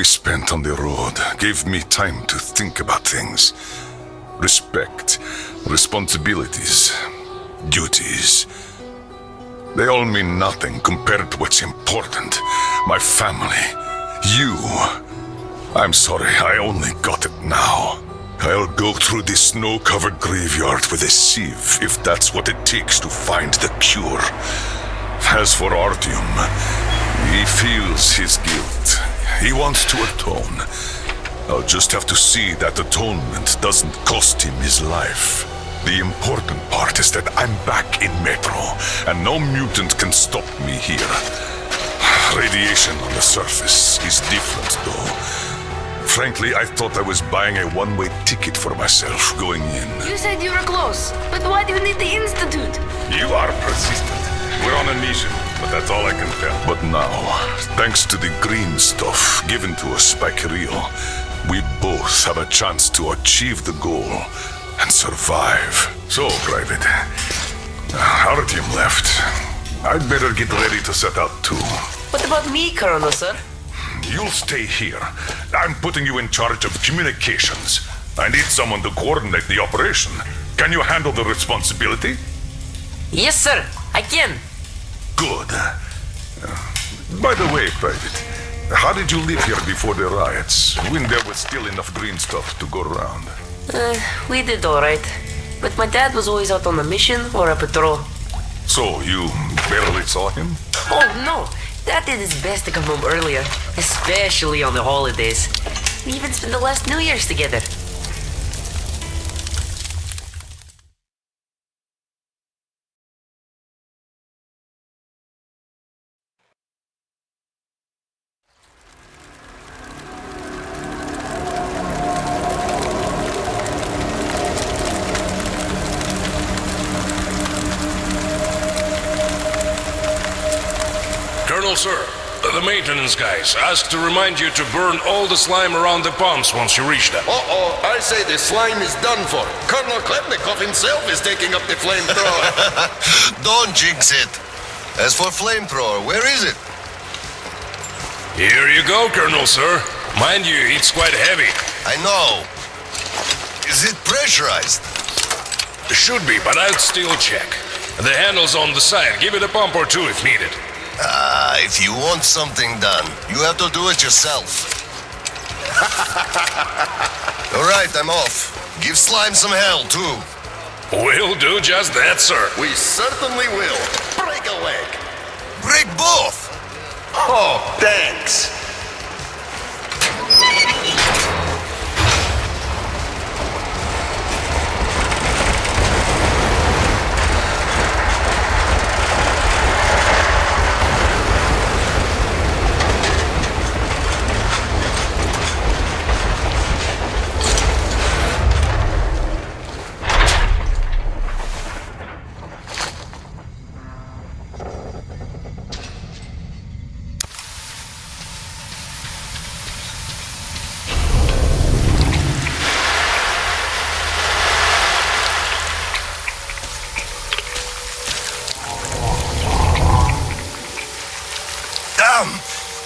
we spent on the road gave me time to think about things. Respect, responsibilities, duties. They all mean nothing compared to what's important. My family. You. I'm sorry, I only got it now. I'll go through this snow-covered graveyard with a sieve if that's what it takes to find the cure. As for Artyom, he feels his guilt. He wants to atone. I'll just have to see that atonement doesn't cost him his life. The important part is that I'm back in Metro, and no mutant can stop me here. Radiation on the surface is different, though. Frankly, I thought I was buying a one-way ticket for myself going in. You said you were close, but why do you need the Institute? You are persistent. We're on a mission, but that's all I can tell. But now, thanks to the green stuff given to us by Kirill, we both have a chance to achieve the goal and survive. So, Private, Artyom left. I'd better get ready to set out too. What about me, Colonel, sir? You'll stay here. I'm putting you in charge of communications. I need someone to coordinate the operation. Can you handle the responsibility? Yes, sir. I can. Good. By the way, Private, how did you live here before the riots, when there was still enough green stuff to go around? We did alright. But my dad was always out on a mission or a patrol. So, you barely saw him? Oh, no. Dad did his best to come home earlier, especially on the holidays. We even spent the last New Year's together. Colonel, sir, the maintenance guys asked to remind you to burn all the slime around the pumps once you reach them. Uh-oh, I say the slime is done for. Colonel Klepnikov himself is taking up the flamethrower. Don't jinx it. As for flamethrower, where is it? Here you go, Colonel, sir. Mind you, it's quite heavy. I know. Is it pressurized? It should be, but I'll still check. The handle's on the side. Give it a pump or two if needed. If you want something done, you have to do it yourself. All right, I'm off. Give slime some hell, too. We'll do just that, sir. We certainly will. Break a leg. Break both! Oh, thanks.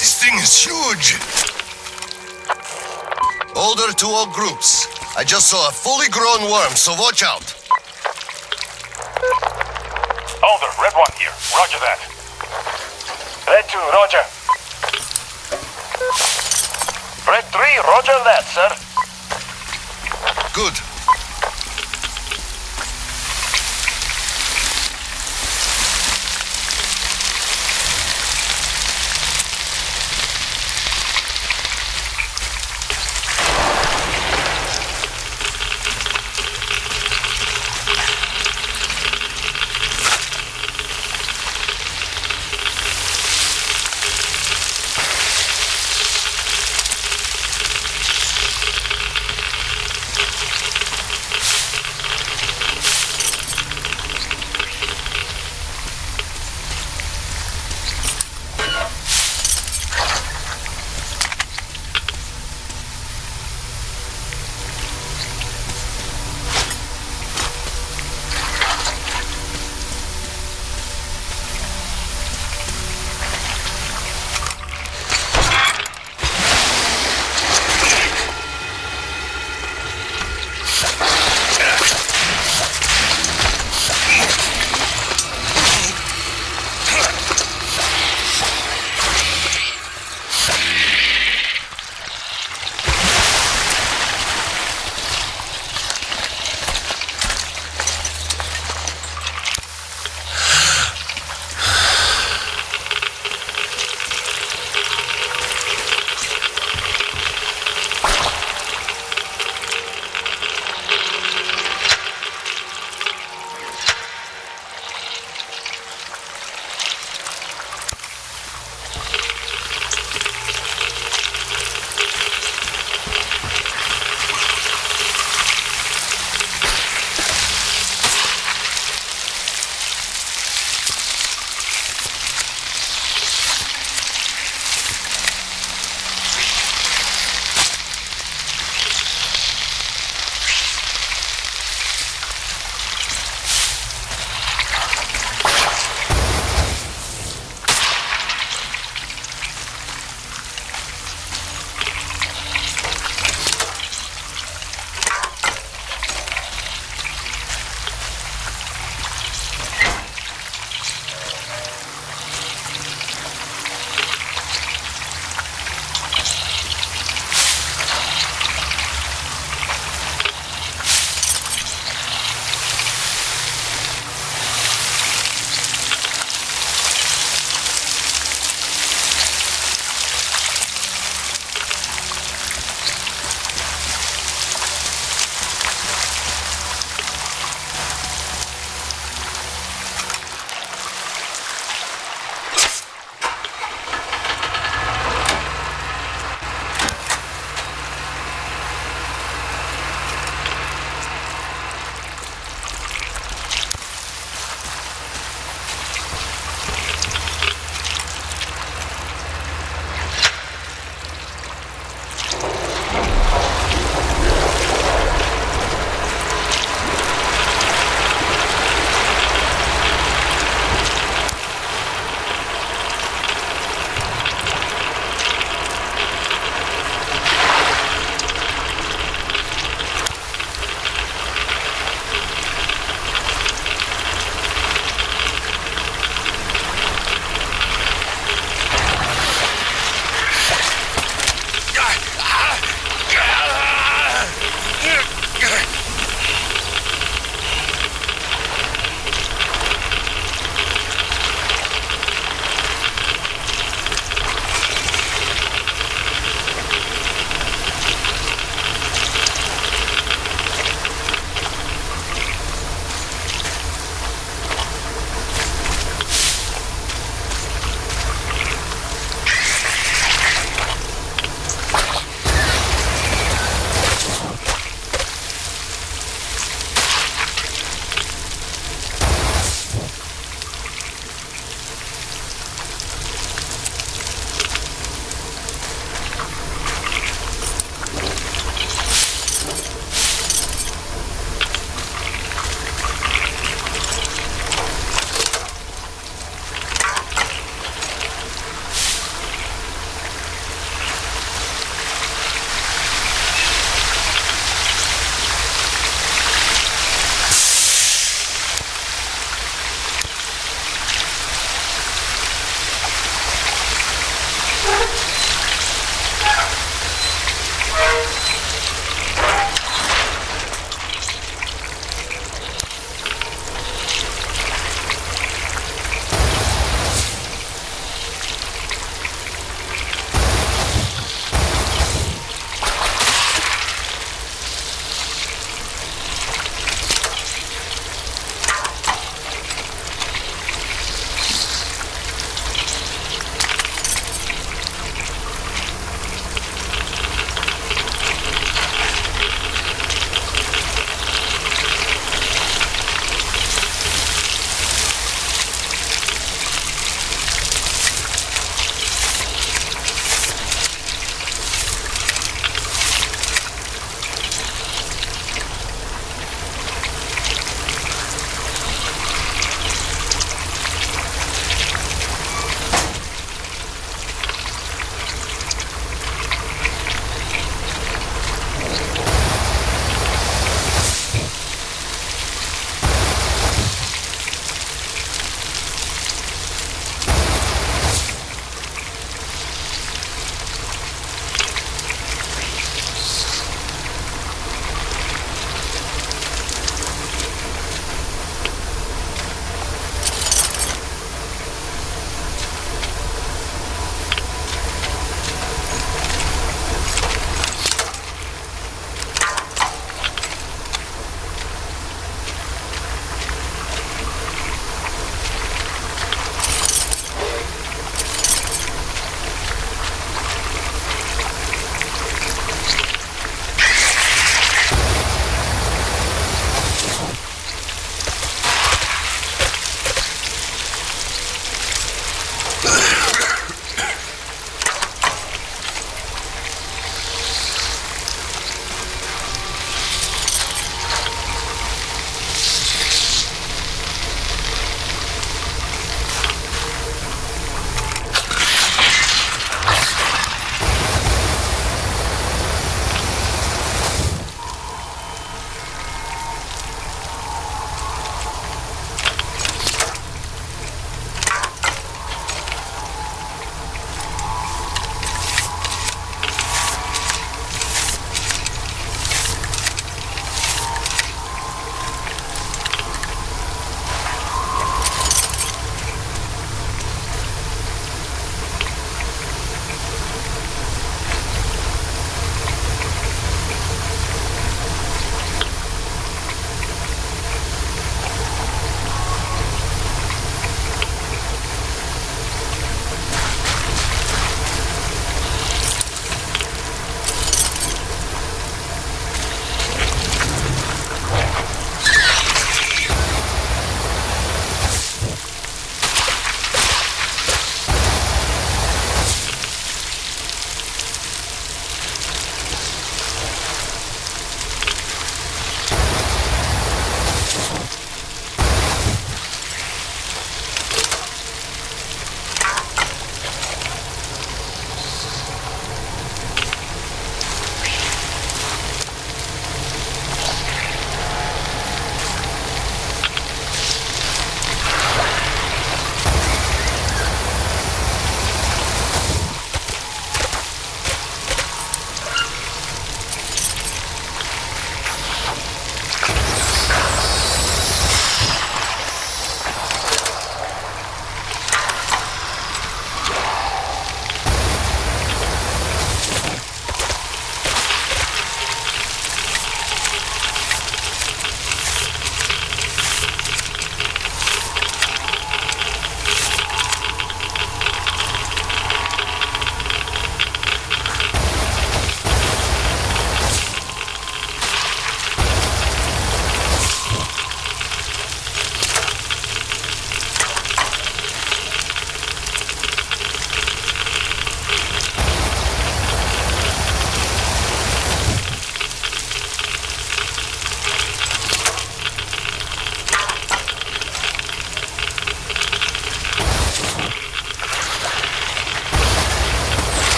This thing is huge! Order to all groups. I just saw a fully grown worm, so watch out. Alder, Red 1 here. Roger that. Red 2, roger. Red 3, roger that, sir. Good.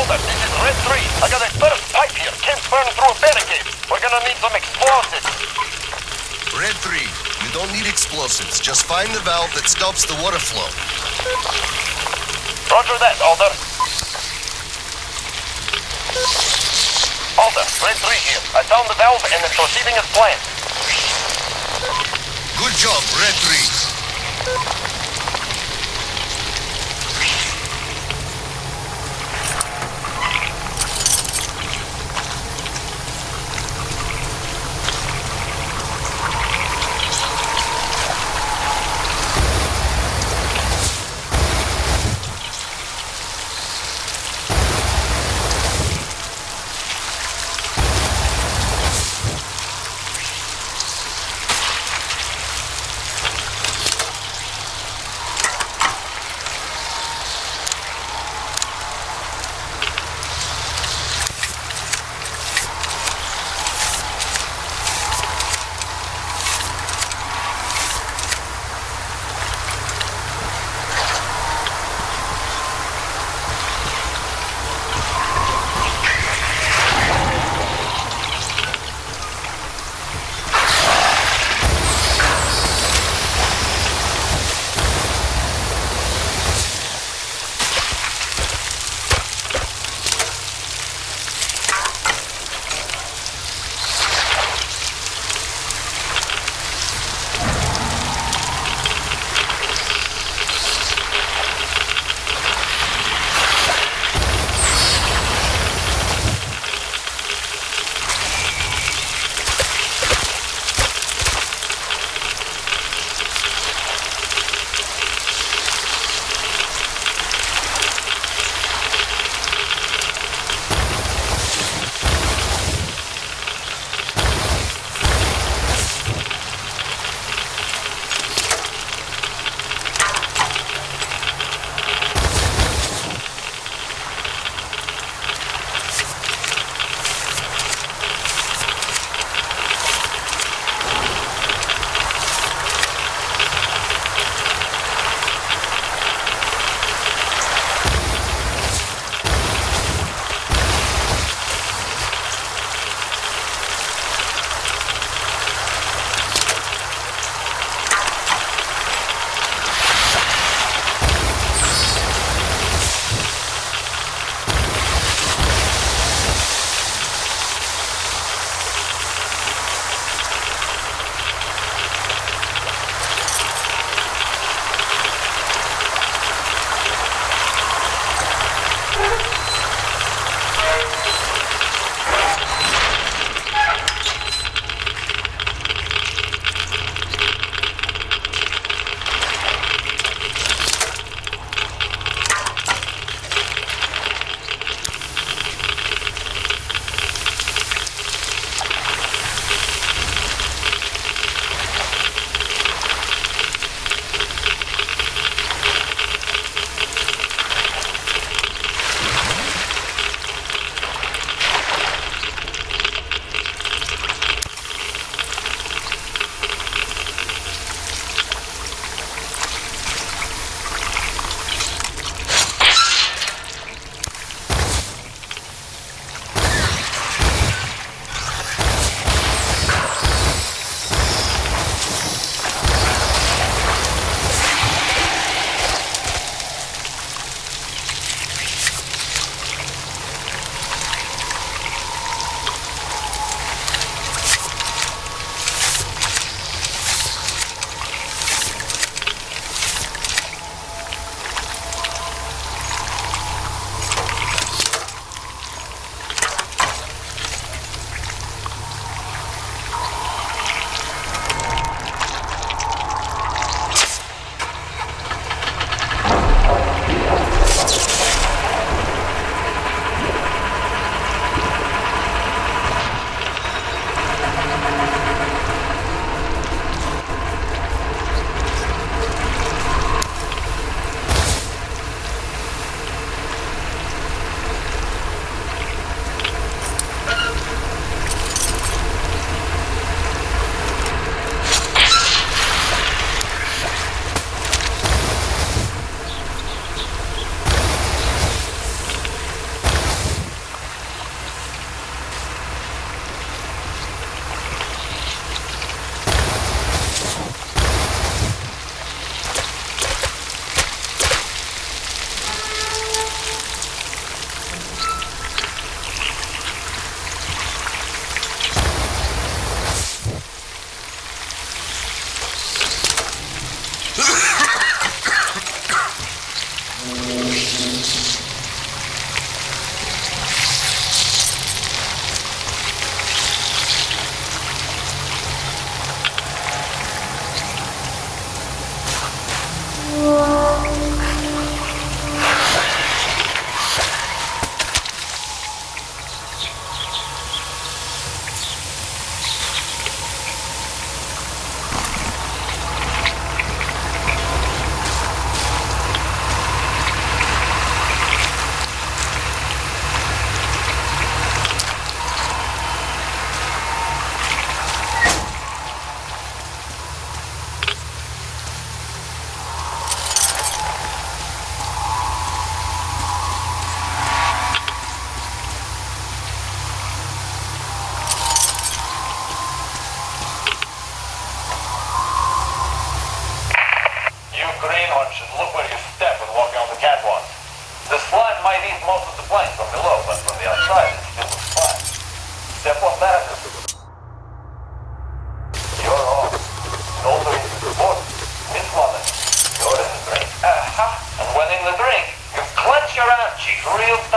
Elder, this is Red 3. I got a burst pipe here. Can't burn through a barricade. We're gonna need some explosives. Red 3, you don't need explosives. Just find the valve that stops the water flow. Roger that, Alder. Alder, Red 3 here. I found the valve and it's proceeding as planned. Good job, Red 3.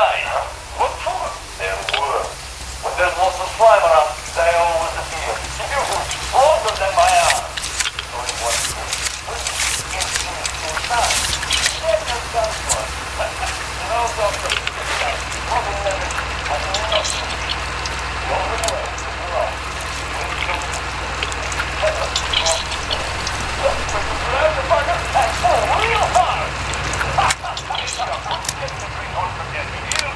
sign, huh? What for? There were. When there's lots of slime around, they always appear. If you could older than my arm. Only one thing. When you get inside, then there's gun for it. No, doctor. Probably never. The only way is wrong. When you come to grab the fucker and pull real hard. Get the green horse from getting you.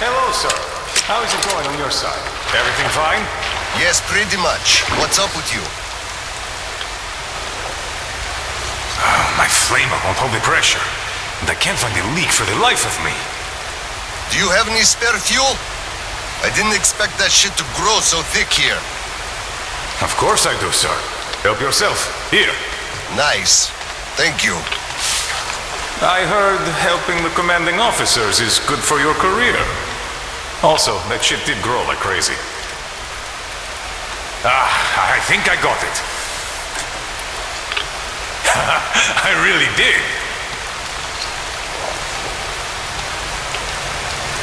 Hello, sir. How is it going on your side? Everything fine? Yes, pretty much. What's up with you? My flamer won't hold the pressure. And I can't find the leak for the life of me. Do you have any spare fuel? I didn't expect that shit to grow so thick here. Of course I do, sir. Help yourself. Here. Nice. Thank you. I heard helping the commanding officers is good for your career. Also, that shit did grow like crazy. I think I got it. I really did.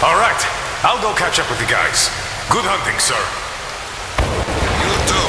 All right, I'll go catch up with the guys. Good hunting, sir. You too.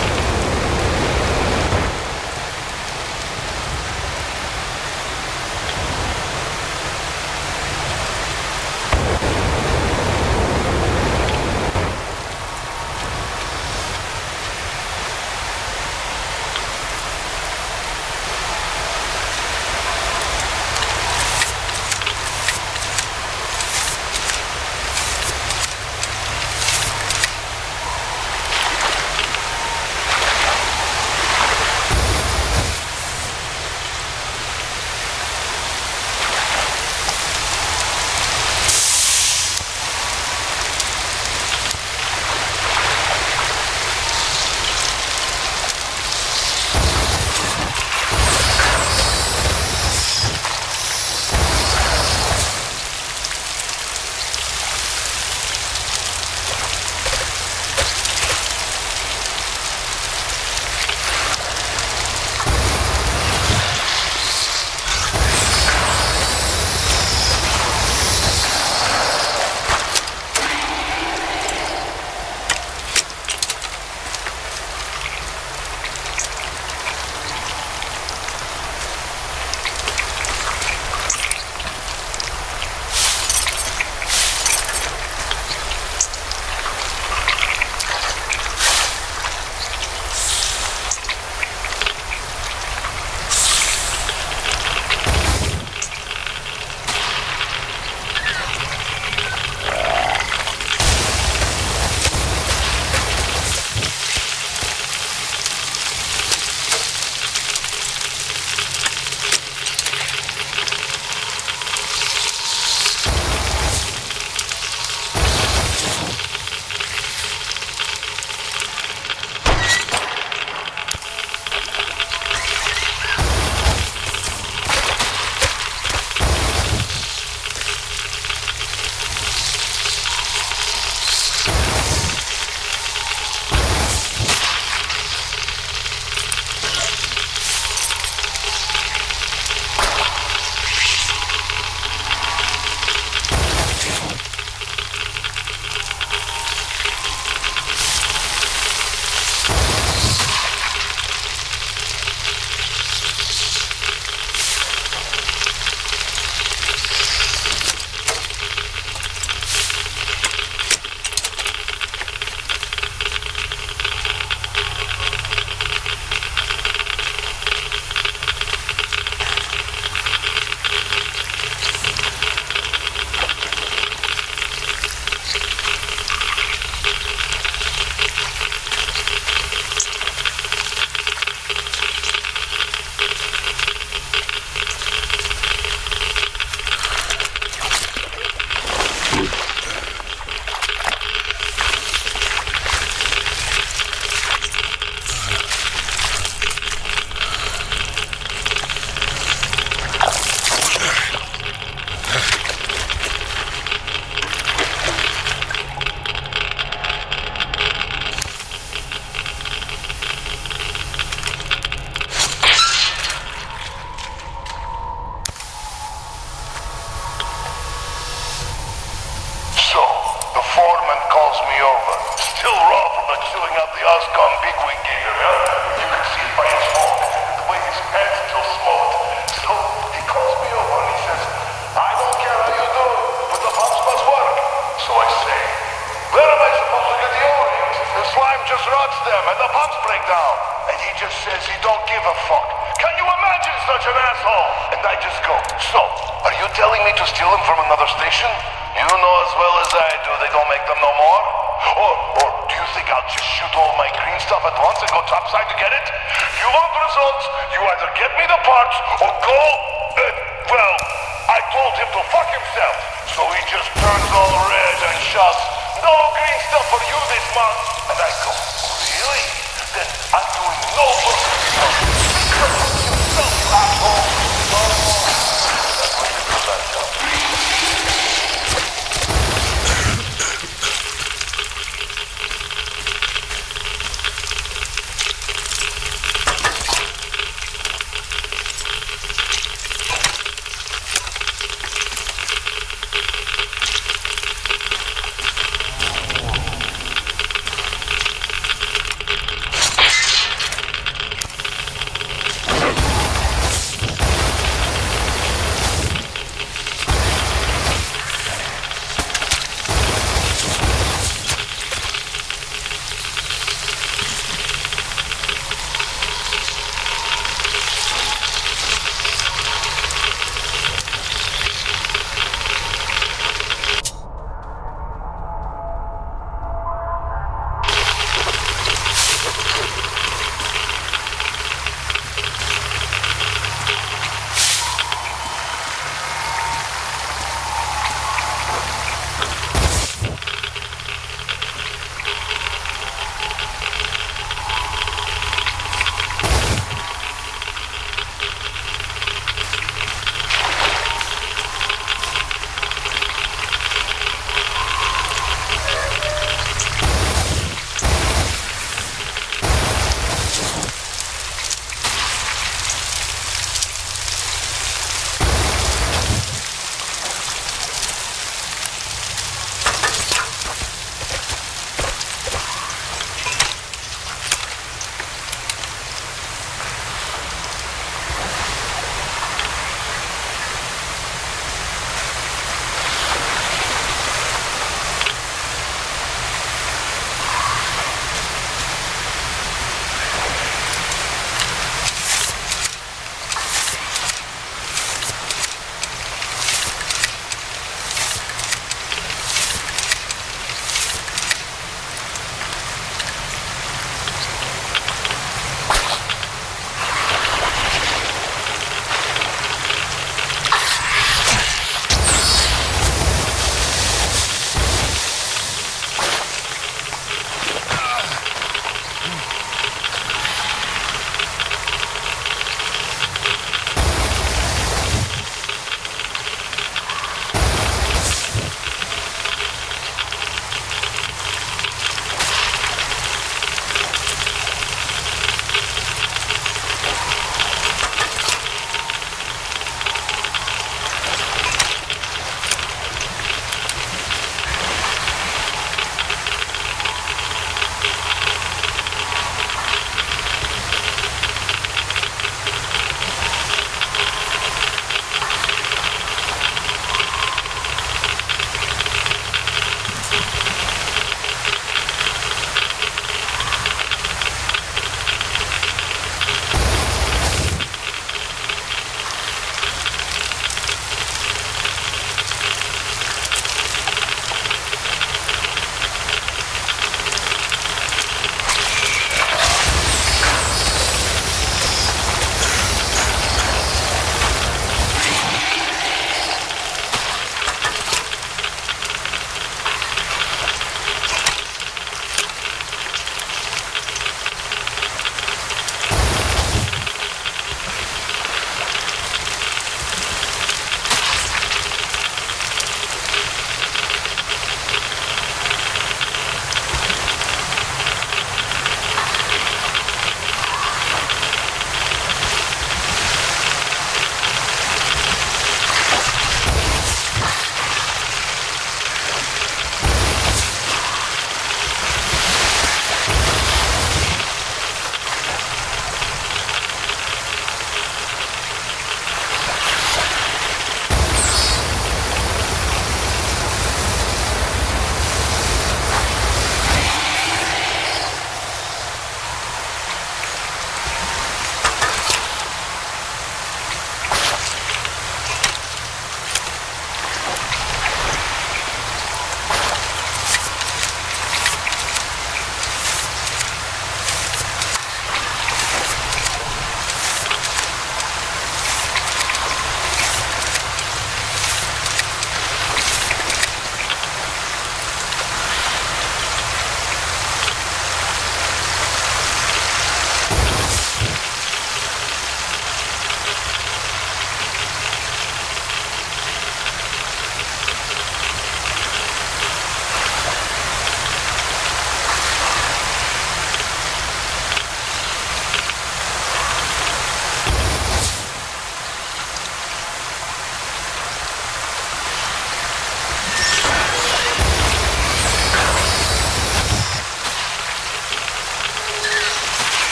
an asshole, and I just go. So, are you telling me to steal them from another station? You know as well as I do they don't make them no more? Or do you think I'll just shoot all my green stuff at once and go topside to get it? You want results, you either get me the parts or go... well, I told him to fuck himself, so he just turns all red and shouts, "No green stuff for you this month!" And I go, "Really? Then I'm doing no work for yourself, you asshole!" That's what you do that job.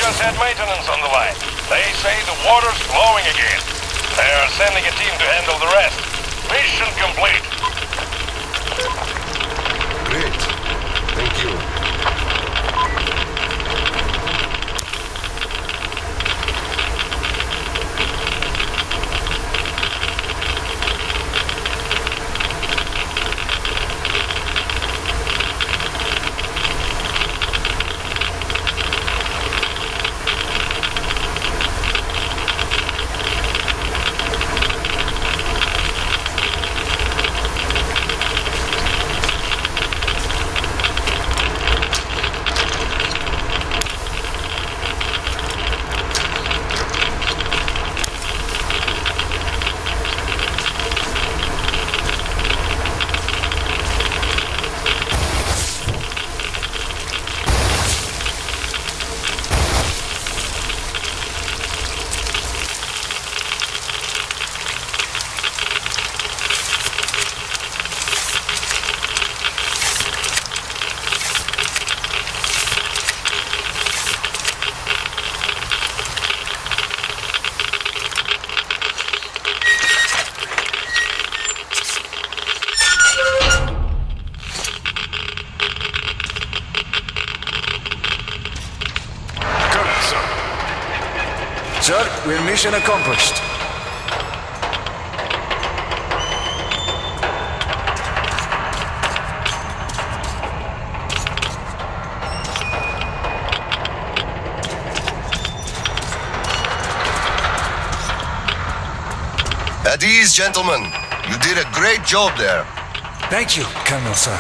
just had maintenance on the line. They say the water's flowing again. They are sending a team to handle the rest. Mission complete. Great. Thank you. Sir, we're mission accomplished. At ease, gentlemen. You did a great job there. Thank you, Colonel, sir.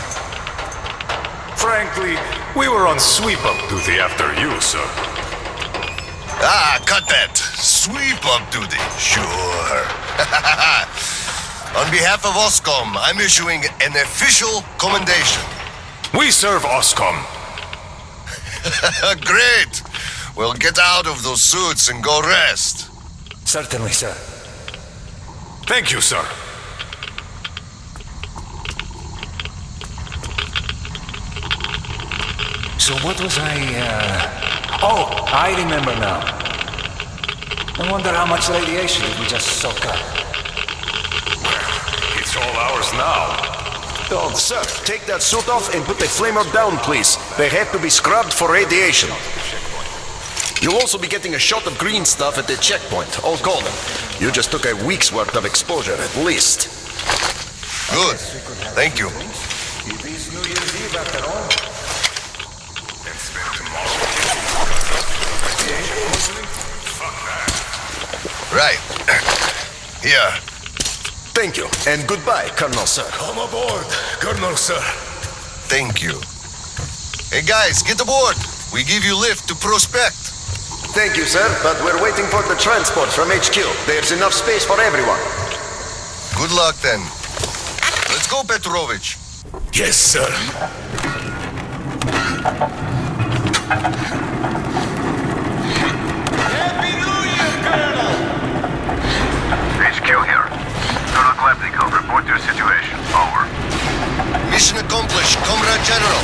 Frankly, we were on sweep-up duty after you, sir. Ah, cut that. Sweep-up duty. Sure. On behalf of OSCOM, I'm issuing an official commendation. We serve OSCOM. Great. Well, get out of those suits and go rest. Certainly, sir. Thank you, sir. So what was Oh, I remember now. I wonder how much radiation did we just soak up? It's all ours now. Oh, sir, take that suit off and put the flamer down, please. They have to be scrubbed for radiation. You'll also be getting a shot of green stuff at the checkpoint, all golden. You just took a week's worth of exposure, at least. Good. Thank you. It is New Year's Eve after all. Right. Here. Thank you, and goodbye, Colonel, sir. Come aboard, Colonel, sir. Thank you. Hey guys, get aboard. We give you lift to Prospect. Thank you, sir, but we're waiting for the transport from HQ. There's enough space for everyone. Good luck then. Let's go, Petrovich. Yes, sir. HQ here. Colonel Klepnikov, report your situation. Over. Mission accomplished, Comrade General.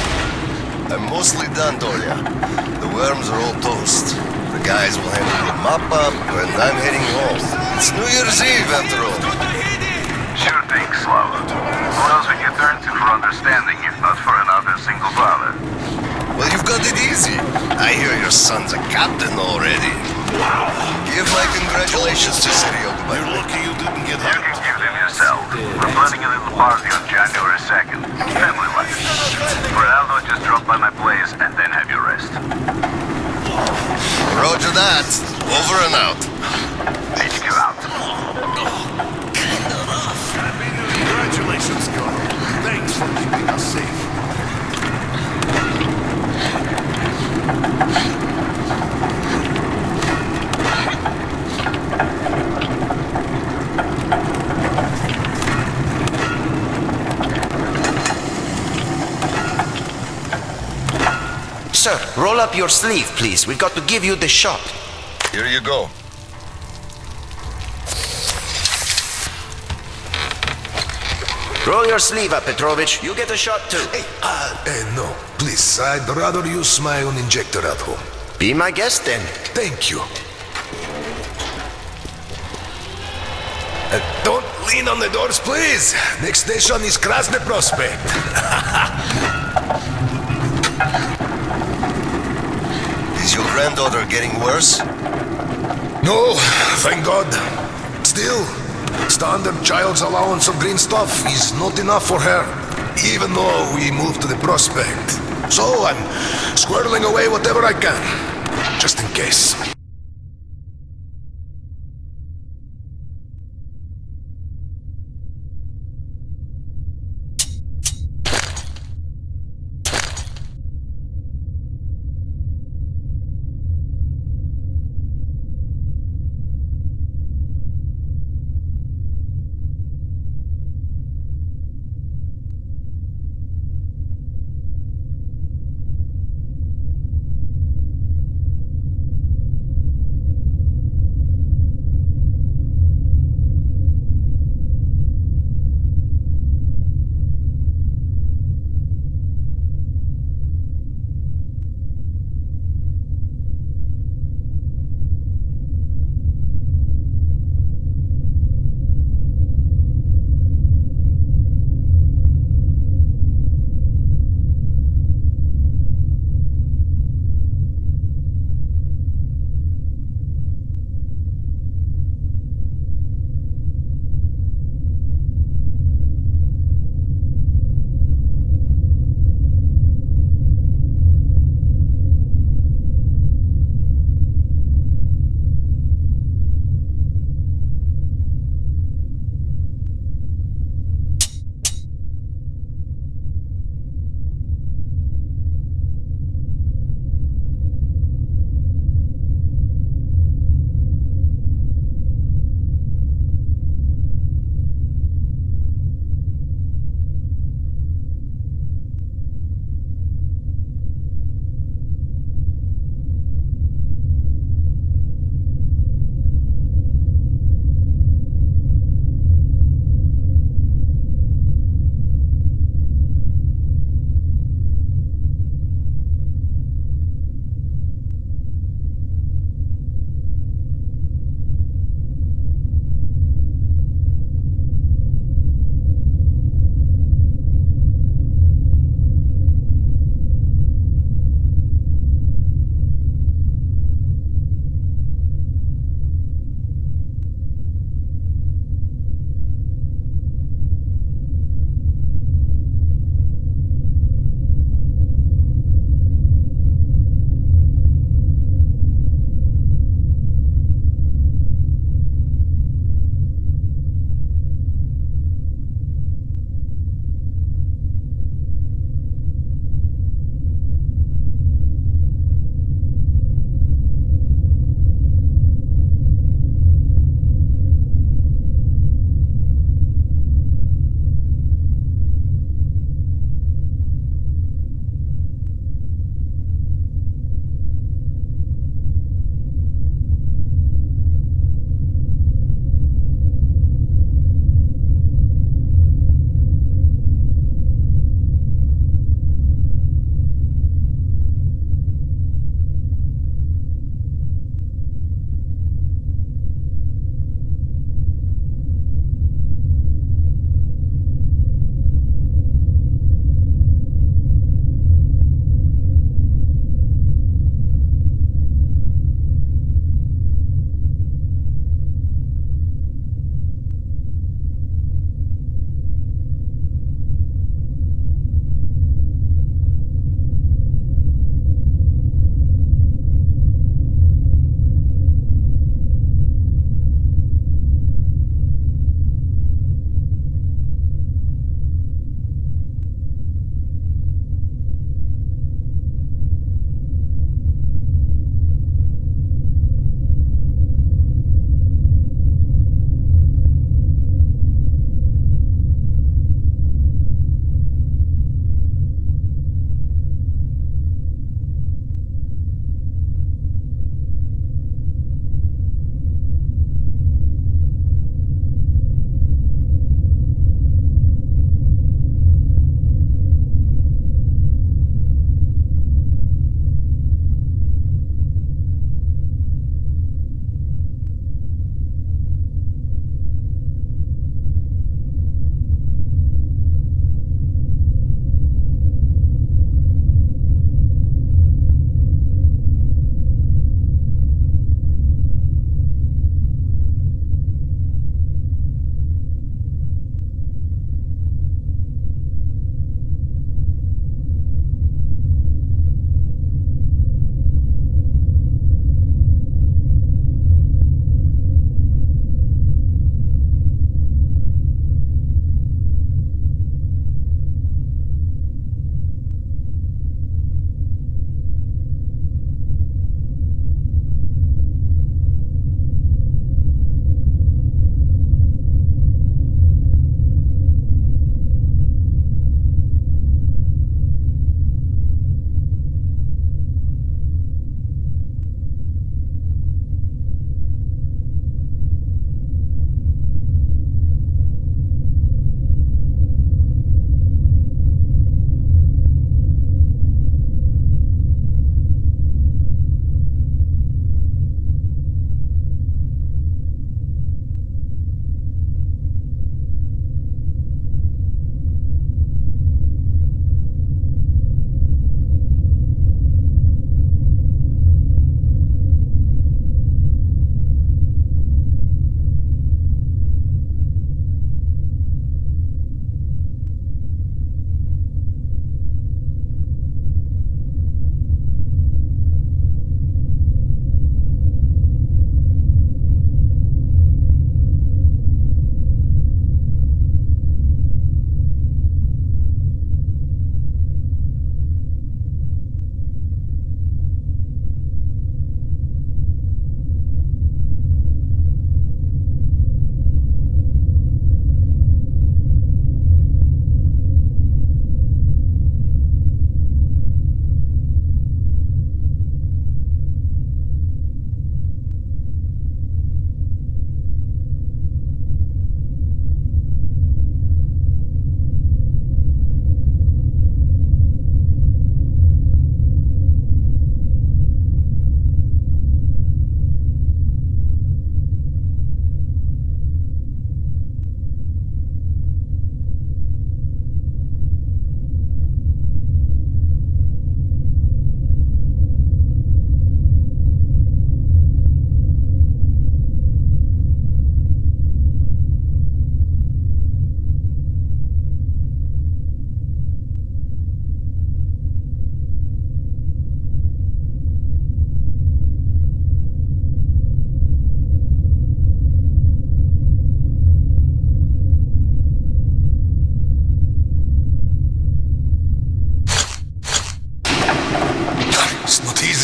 I'm mostly done, Dolia. The worms are all toast. The guys will handle the mop-up, and I'm heading home. It's New Year's Eve, after all. Sure thing, Slav. Who else would you turn to for understanding if not for another single brother? Well, you've got it easy. I hear your son's a captain already. Give my congratulations to Seryoga, by the way. Lucky you didn't get You can give them yourself. We're planning a little party on January 2nd. Family-like. For Aldo, just drop by my place and then have your rest. Roger that. Over and out. HQ out. Congratulations, Colonel. Thanks for keeping us safe. Sir, roll up your sleeve, please. We've got to give you the shot. Here you go. Roll your sleeve up, Petrovich. You get a shot, too. Hey, no. Please, I'd rather use my own injector at home. Be my guest then. Thank you. Don't lean on the doors, please. Next station is Krasny Prospect. Is your granddaughter getting worse? No, thank God. Still, standard child's allowance of green stuff is not enough for her, even though we moved to the Prospect. So I'm squirreling away whatever I can, just in case.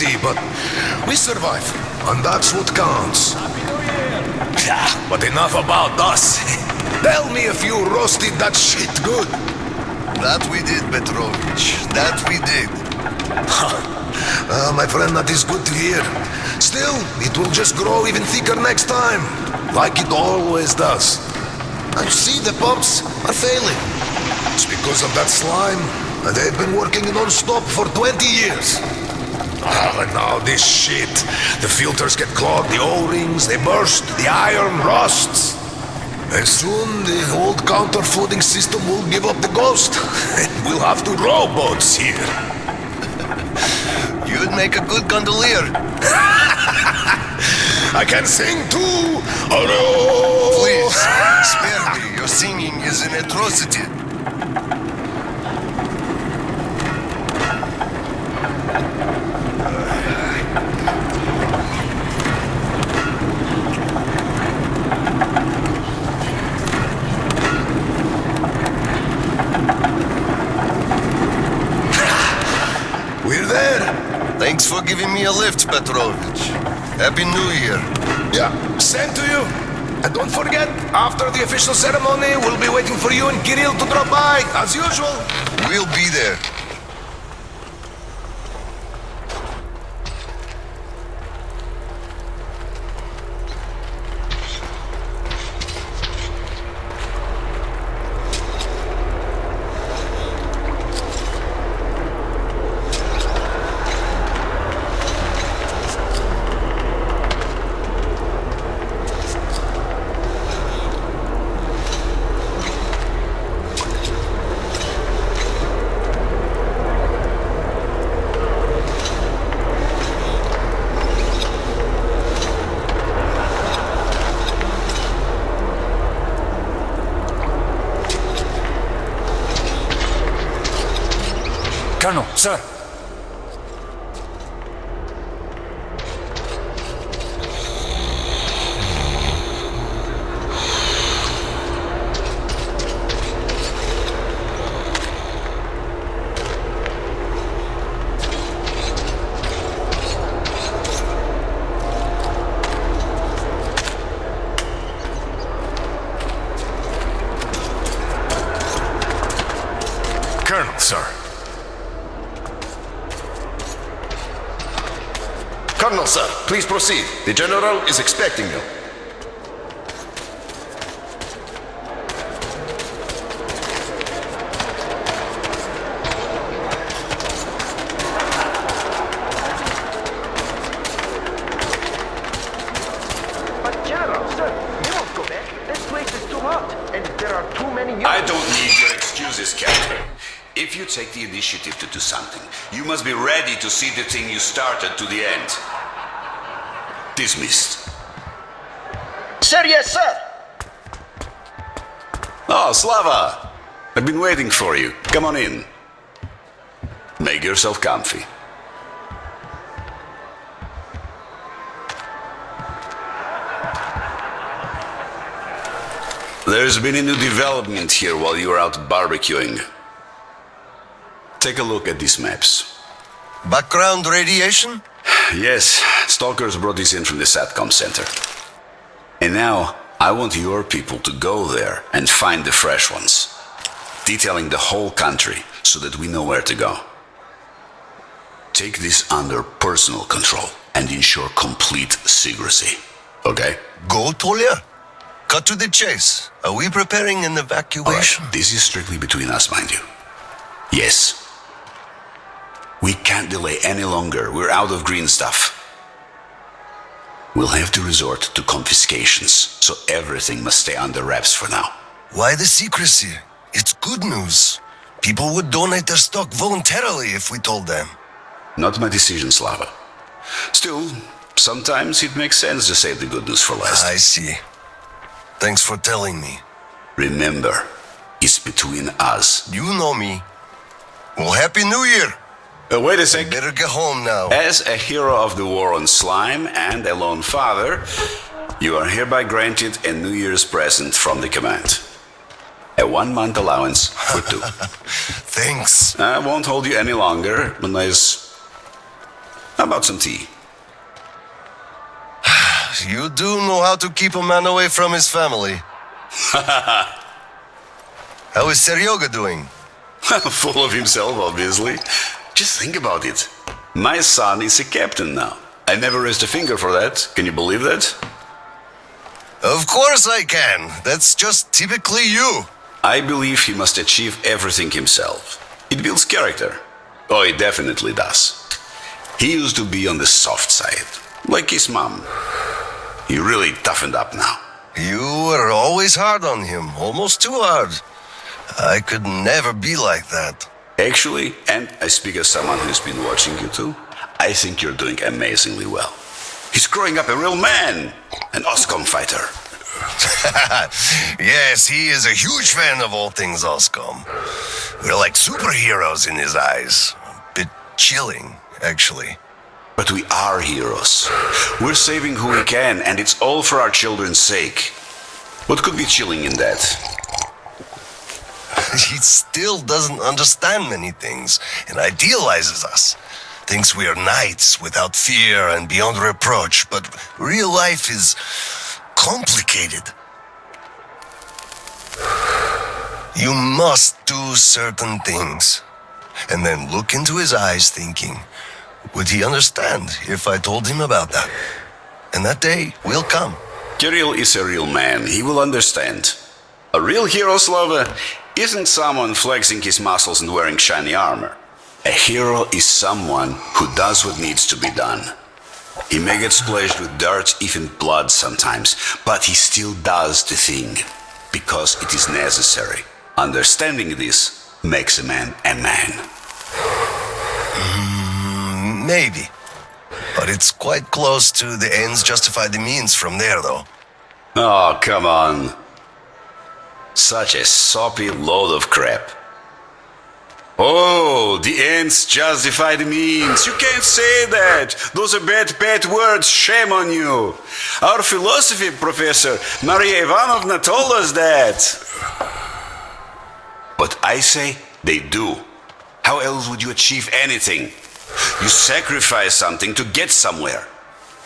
easy, but we survive, and that's what counts. Yeah, but enough about us. Tell me if you roasted that shit good. That we did, Petrovich. That we did. My friend, that is good to hear. Still, it will just grow even thicker next time, like it always does. I see the pumps are failing. It's because of that slime. They've been working non-stop for 20 years. And now this shit. The filters get clogged, the O-rings, they burst, the iron rusts. And soon the old counterflooding system will give up the ghost. And we'll have to row boats here. You'd make a good gondolier. I can sing too. Please, spare me. Your singing is an atrocity. We're there. Thanks for giving me a lift, Petrovich. Happy New Year. Yeah, same to you. And don't forget, after the official ceremony, we'll be waiting for you and Kirill to drop by, as usual. We'll be there. Colonel, sir. Colonel, sir. Colonel, sir, please proceed. The General is expecting you. But General, sir, you won't go back. This place is too hot, and there are too many units. I don't need your excuses, Captain. If you take the initiative to do something, you must be ready to see the thing you started to the end. Dismissed. Sir, yes, sir. Oh, Slava! I've been waiting for you. Come on in. Make yourself comfy. There's been a new development here while you were out barbecuing. Take a look at these maps. Background radiation? Yes, stalkers brought this in from the SATCOM center. And now, I want your people to go there and find the fresh ones, detailing the whole country so that we know where to go. Take this under personal control and ensure complete secrecy, okay? Go, Tolia? Cut to the chase. Are we preparing an evacuation? All right, this is strictly between us, mind you. Yes. We can't delay any longer. We're out of green stuff. We'll have to resort to confiscations, so everything must stay under wraps for now. Why the secrecy? It's good news. People would donate their stock voluntarily if we told them. Not my decision, Slava. Still, sometimes it makes sense to save the good news for last. I see. Thanks for telling me. Remember, it's between us. You know me. Well, Happy New Year! Wait a sec. Better get home now. As a hero of the war on slime and a lone father, you are hereby granted a New Year's present from the command. A 1-month allowance for 2. Thanks. I won't hold you any longer unless How about some tea? You do know how to keep a man away from his family. How is Seryoga doing? Full of himself, obviously. Just think about it. My son is a captain now. I never raised a finger for that. Can you believe that? Of course I can. That's just typically you. I believe he must achieve everything himself. It builds character. Oh, it definitely does. He used to be on the soft side, like his mom. He really toughened up now. You were always hard on him, almost too hard. I could never be like that. Actually, and I speak as someone who's been watching you too, I think you're doing amazingly well. He's growing up a real man, an OSCOM fighter. Yes, he is a huge fan of all things OSCOM. We're like superheroes in his eyes. A bit chilling, actually. But we are heroes. We're saving who we can, and it's all for our children's sake. What could be chilling in that? He still doesn't understand many things and idealizes us. Thinks we are knights without fear and beyond reproach, but real life is complicated. You must do certain things, and then look into his eyes thinking, would he understand if I told him about that? And that day will come. Kirill is a real man. He will understand. A real hero, Slava, isn't someone flexing his muscles and wearing shiny armor. A hero is someone who does what needs to be done. He may get splashed with dirt, even blood sometimes, but he still does the thing, because it is necessary. Understanding this makes a man a man. Maybe. But it's quite close to the ends justify the means from there, though. Oh, come on. Such a soppy load of crap. Oh, the ends justify the means. You can't say that. Those are bad words. Shame on you. Our philosophy professor, Maria Ivanovna, told us that. But I say they do. How else would you achieve anything? You sacrifice something to get somewhere.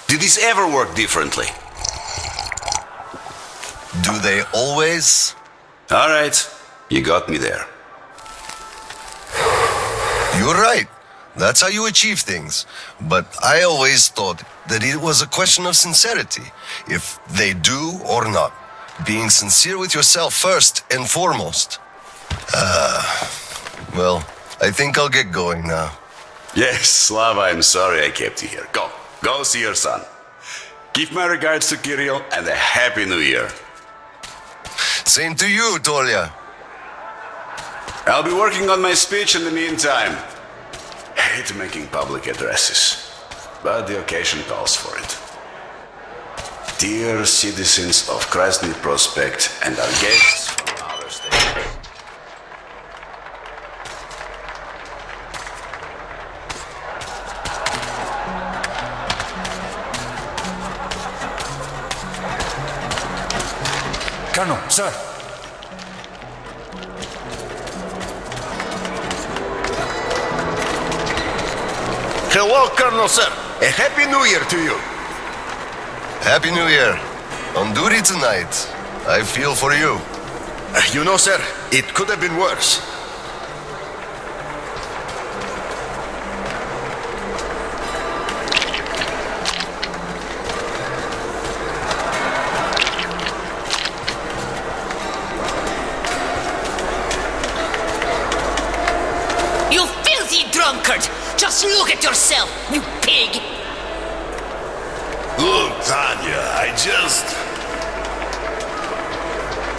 Did this ever work differently? Do they always? All right, you got me there. You're right. That's how you achieve things. But I always thought that it was a question of sincerity, if they do or not. Being sincere with yourself first and foremost. Well, I think I'll get going now. Yes, Slava, I'm sorry I kept you here. Go see your son. Give my regards to Kirill and a Happy New Year. Same to you, Tolya. I'll be working on my speech in the meantime. I hate making public addresses, but the occasion calls for it. Dear citizens of Krasny Prospect and our guests from outer states. Colonel, sir. Hello, Colonel, sir. A Happy New Year to you. Happy New Year. On duty tonight. I feel for you. You know, sir, it could have been worse. You filthy drunkard! Just look at yourself, you pig! Look, Tanya, I just...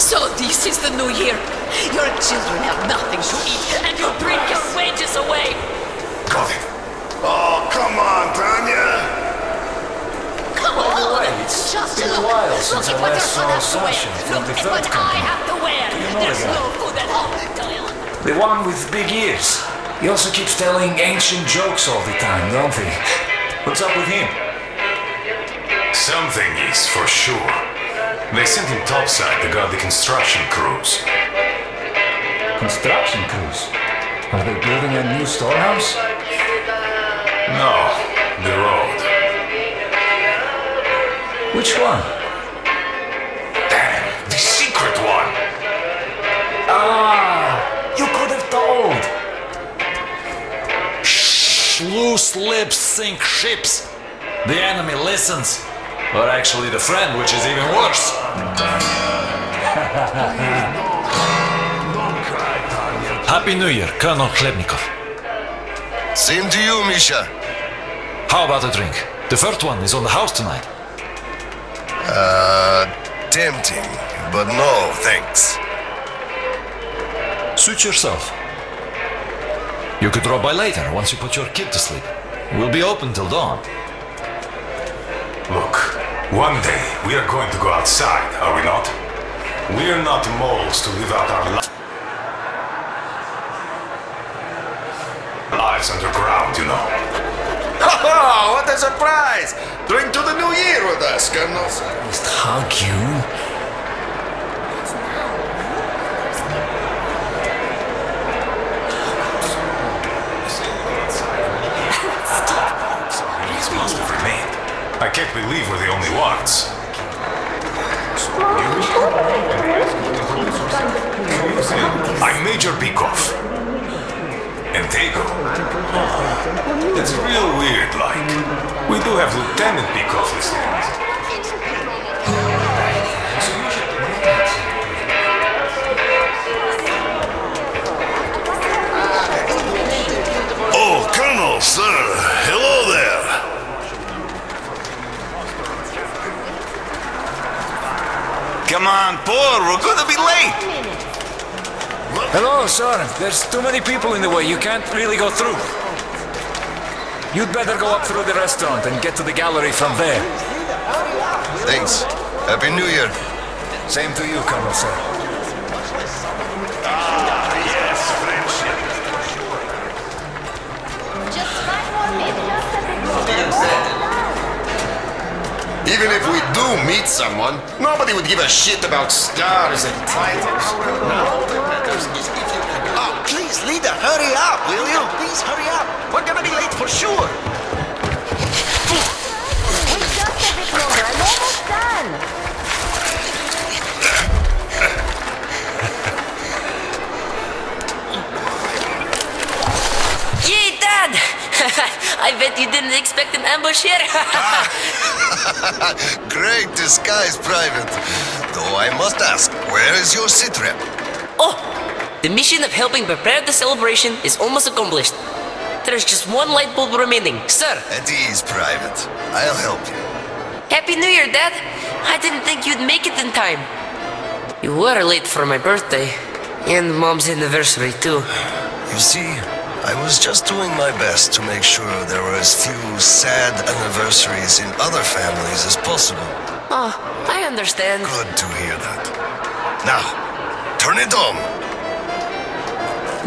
So this is the new year. Your children have nothing to eat, and you bring your wages away. Got it. Oh, come on, Tanya. Come on, it's just been a look. while Look since at I what last your saw son has to wear. Sasha from Look the at third what I company. have to wear. Do you know There's the guy? no food at home, Doyle. The one with big ears. He also keeps telling ancient jokes all the time, don't he? What's up with him? Something is for sure. They sent him topside to guard the construction crews. Construction crews? Are they building a new storehouse? No, the road. Which one? Damn, the secret one. Ah, you could have told. Loose lips sink ships. The enemy listens. Or actually the friend, which is even worse. Happy New Year, Colonel Klebnikov. Same to you, Misha. How about a drink? The first one is on the house tonight. Tempting, but no, thanks. Suit yourself. You could drop by later, once you put your kid to sleep. We'll be open till dawn. Look, one day we are going to go outside, are we not? We're not moles to live out our lives underground, you know. Oh, what a surprise! Drink to the new year with us, Colonel. Just hug you. Must have remained. I can't believe we're the only ones. I'm Major Bikov. And Dago. It's real weird, like. We do have Lieutenant Bikov listed. Oh, Colonel, sir. Hello there. Come on, Paul, we're gonna be late. Hello, sir. There's too many people in the way. You can't really go through. You'd better go up through the restaurant and get to the gallery from there. Thanks. Happy New Year. Same to you, Colonel, sir. Yes, friendship. Just 5 more minutes. Even if we do meet someone, nobody would give a shit about stars and titles. All that matters is if you can... Oh, please, leader, hurry up, will you? Please, hurry up. We're gonna be late for sure. Wait just a bit longer. I'm almost done. Yay, Dad! I bet you didn't expect an ambush here. Great disguise, Private. Though I must ask, where is your sitrep? Oh, the mission of helping prepare the celebration is almost accomplished. There's just one light bulb remaining, sir. At ease, Private. I'll help you. Happy New Year, Dad. I didn't think you'd make it in time. You were late for my birthday. And Mom's anniversary, too. You see, I was just doing my best to make sure there were as few sad anniversaries in other families as possible. Oh, I understand. Good to hear that. Now, turn it on.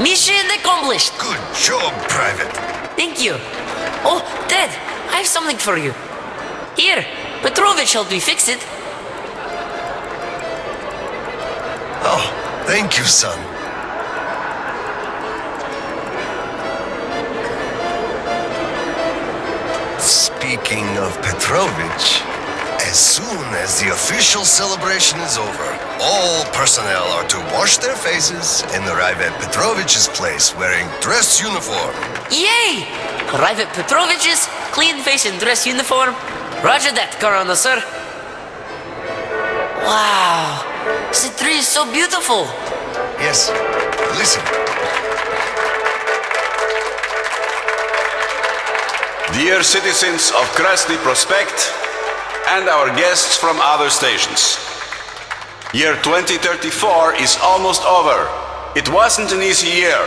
Mission accomplished. Good job, Private. Thank you. Oh, Dad, I have something for you. Here, Petrovich helped me fix it. Oh, thank you, son. Speaking of Petrovich, as soon as the official celebration is over, all personnel are to wash their faces and arrive at Petrovich's place wearing dress uniform. Yay! Arrive at Petrovich's, clean face and dress uniform. Roger that, Corona, sir. Wow, the tree is so beautiful. Yes, listen. Dear citizens of Krasny Prospect and our guests from other stations, year 2034 is almost over. It wasn't an easy year,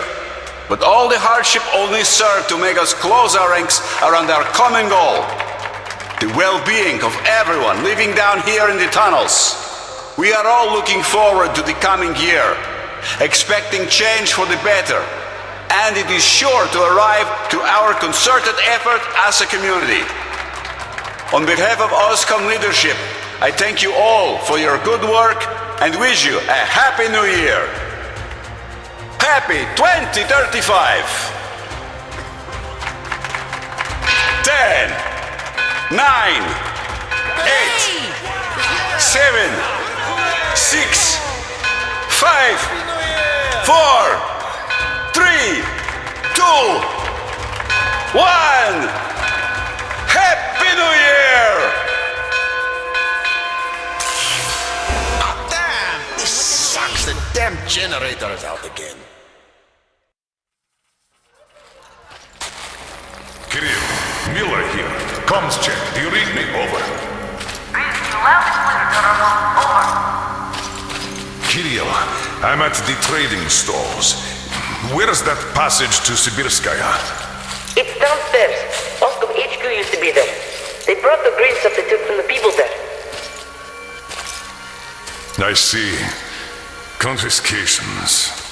but all the hardship only served to make us close our ranks around our common goal, the well-being of everyone living down here in the tunnels. We are all looking forward to the coming year, expecting change for the better, and it is sure to arrive to our concerted effort as a community. On behalf of OSCOM leadership, I thank you all for your good work and wish you a Happy New Year. Happy 2035! 10, 9, 8, 7, 6, 5, 4, 3, 2, 1. Happy New Year! Damn! This sucks. The damn generator is out again. Kirill, Miller here. Comms check. Do you read me? Over. Kirill, I'm at the trading stalls. Where's that passage to Sibirskaya? It's downstairs. Moscow HQ used to be there. They brought the green stuff they took from the people there. I see. Confiscations.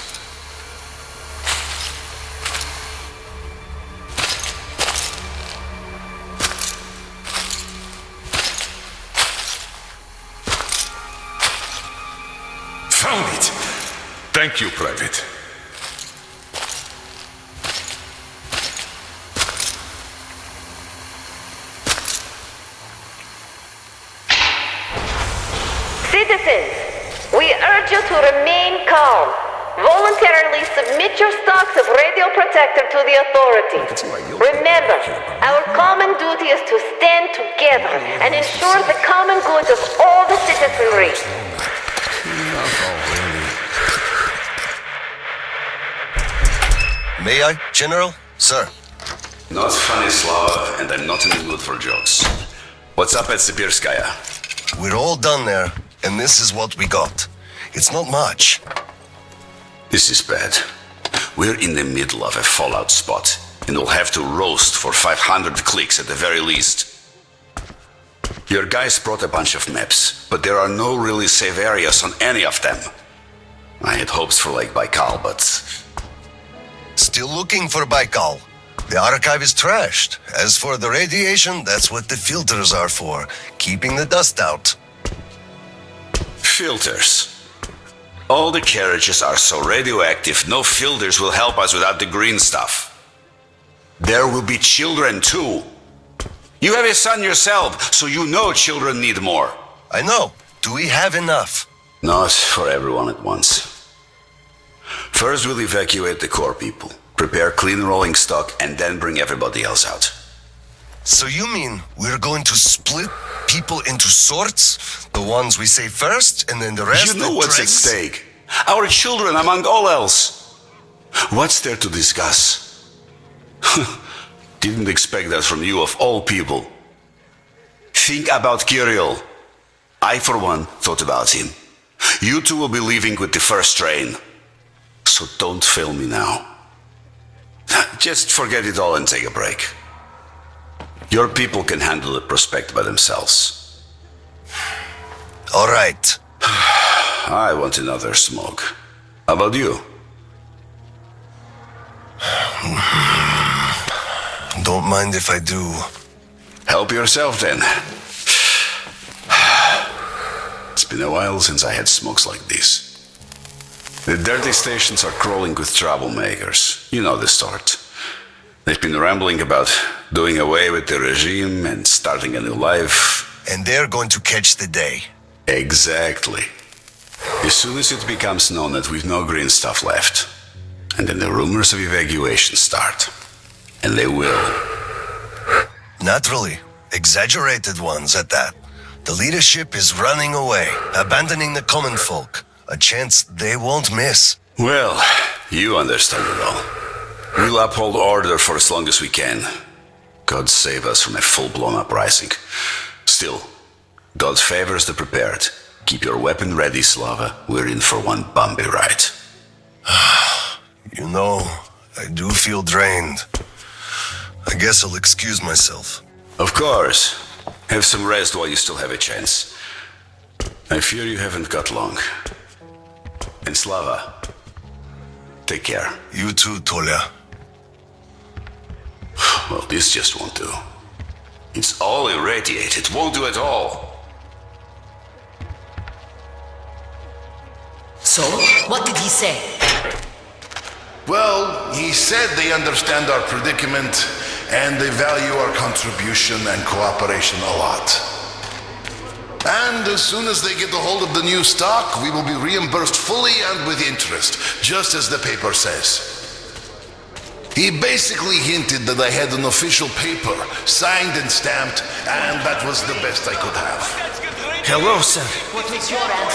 Found it! Thank you, Private. Citizens, we urge you to remain calm. Voluntarily submit your stocks of radio protector to the authorities. Remember, our common duty is to stand together and ensure the common good of all the citizenry. May I, General? Sir. Not funny, Slava, and I'm not in the mood for jokes. What's up at Sibirskaya? We're all done there, and this is what we got. It's not much. This is bad. We're in the middle of a fallout spot, and we'll have to roast for 500 clicks at the very least. Your guys brought a bunch of maps, but there are no really safe areas on any of them. I had hopes for Lake Baikal, but... Still looking for Baikal. The archive is trashed. As for the radiation, that's what the filters are for, keeping the dust out. Filters. All the carriages are so radioactive, no filters will help us without the green stuff. There will be children too. You have a son yourself, so you know children need more. I know. Do we have enough? Not for everyone at once. First we'll evacuate the core people, prepare clean rolling stock, and then bring everybody else out. So you mean we're going to split people into sorts? The ones we save first, and then the rest... You know what's at stake. Our children among all else. What's there to discuss? Didn't expect that from you of all people. Think about Kirill. I, for one, thought about him. You two will be leaving with the first train. So don't fail me now. Just forget it all and take a break. Your people can handle the prospect by themselves. All right. I want another smoke. How about you? Don't mind if I do. Help yourself then. It's been a while since I had smokes like this. The dirty stations are crawling with troublemakers. You know the sort. They've been rambling about doing away with the regime and starting a new life. And they're going to catch the day. Exactly. As soon as it becomes known that we've no green stuff left, and then the rumors of evacuation start. And they will. Naturally. Exaggerated ones at that. The leadership is running away, abandoning the common folk. A chance they won't miss. Well, you understand it all. We'll uphold order for as long as we can. God save us from a full-blown uprising. Still, God favors the prepared. Keep your weapon ready, Slava. We're in for one bumpy ride. You know, I do feel drained. I guess I'll excuse myself. Of course. Have some rest while you still have a chance. I fear you haven't got long. And Slava, take care. You too, Tolia. Well, this just won't do. It's all irradiated. Won't do at all. So, what did he say? Well, he said they understand our predicament and they value our contribution and cooperation a lot. And as soon as they get a hold of the new stock, we will be reimbursed fully and with interest, just as the paper says. He basically hinted that I had an official paper, signed and stamped, and that was the best I could have. Hello, sir.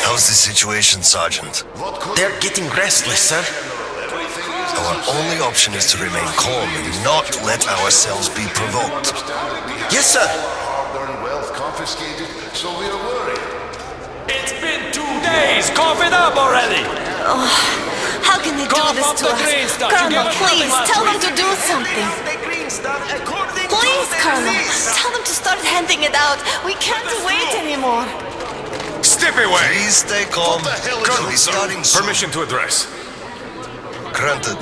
How's the situation, Sergeant? They're getting restless, sir. Our only option is to remain calm and not let ourselves be provoked. Yes, sir. Hard-earned wealth confiscated, so we are worried. It's been 2 days. Cough it up already. How can they do this to us? Colonel, please, tell them to do something. Please, Colonel, tell them to start handing it out. We can't wait anymore. Step away! Please stay calm. Colonel, Starting soon. permission to address. Granted.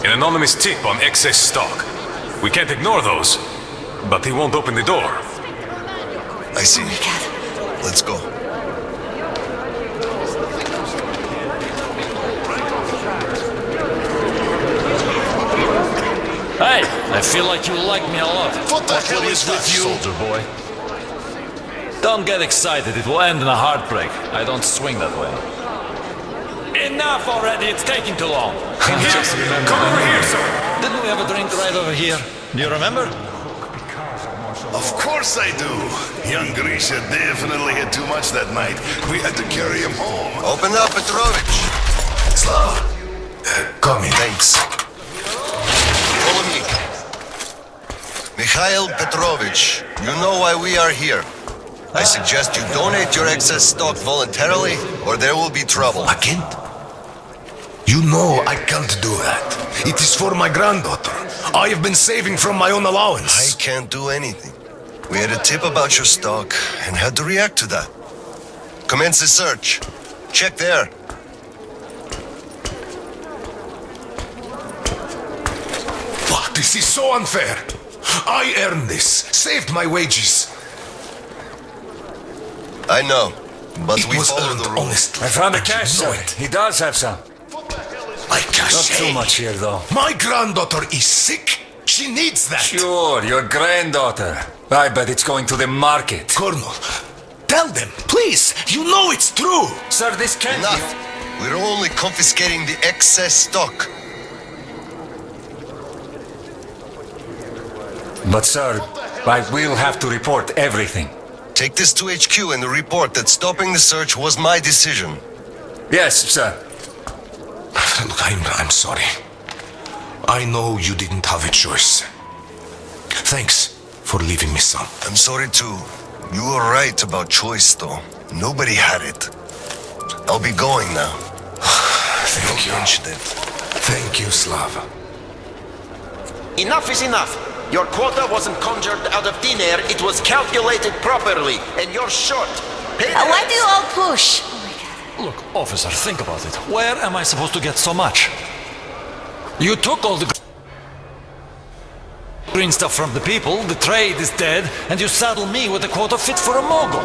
An anonymous tip on excess stock. We can't ignore those, but he won't open the door. I see. Oh my God. Let's go. Hey, I feel like you like me a lot. What the hell is with you? Soldier boy? Don't get excited, it will end in a heartbreak. I don't swing that way. Enough already, it's taking too long. Come over here, sir. Didn't we have a drink right over here? Do you remember? Of course I do. Young Grisha definitely had too much that night. We had to carry him home. Open up, Petrovich. Slava, come in. Thanks. Follow me. Mikhail Petrovich, you know why we are here. I suggest you donate your excess stock voluntarily, or there will be trouble. I can't. You know I can't do that. It is for my granddaughter. I have been saving from my own allowance. I can't do anything. We had a tip about your stock and had to react to that. Commence the search. Check there. Oh, this is so unfair. I earned this, saved my wages. I know, but It we was follow earned the rules. honestly. I found the And you cash, know sir. it. He does have some. Like cash. Not too much here, though. My granddaughter is sick. She needs that. Sure, your granddaughter. I bet it's going to the market. Colonel, tell them, please. You know it's true. Sir, this can't Enough. We're only confiscating the excess stock. But, sir, I will have to report everything. Take this to HQ and report that stopping the search was my decision. Yes, sir. Look, I'm sorry. I know you didn't have a choice. Thanks for leaving me some. I'm sorry too. You were right about choice, though. Nobody had it. I'll be going now. Thank you. Mentioned it. Thank you, Slava. Enough is enough. Your quota wasn't conjured out of thin air, it was calculated properly, and you're short. Pay the Why rest. do you all push? Look, officer, think about it. Where am I supposed to get so much? You took all the green stuff from the people, the trade is dead, and you saddle me with a quota fit for a mogul.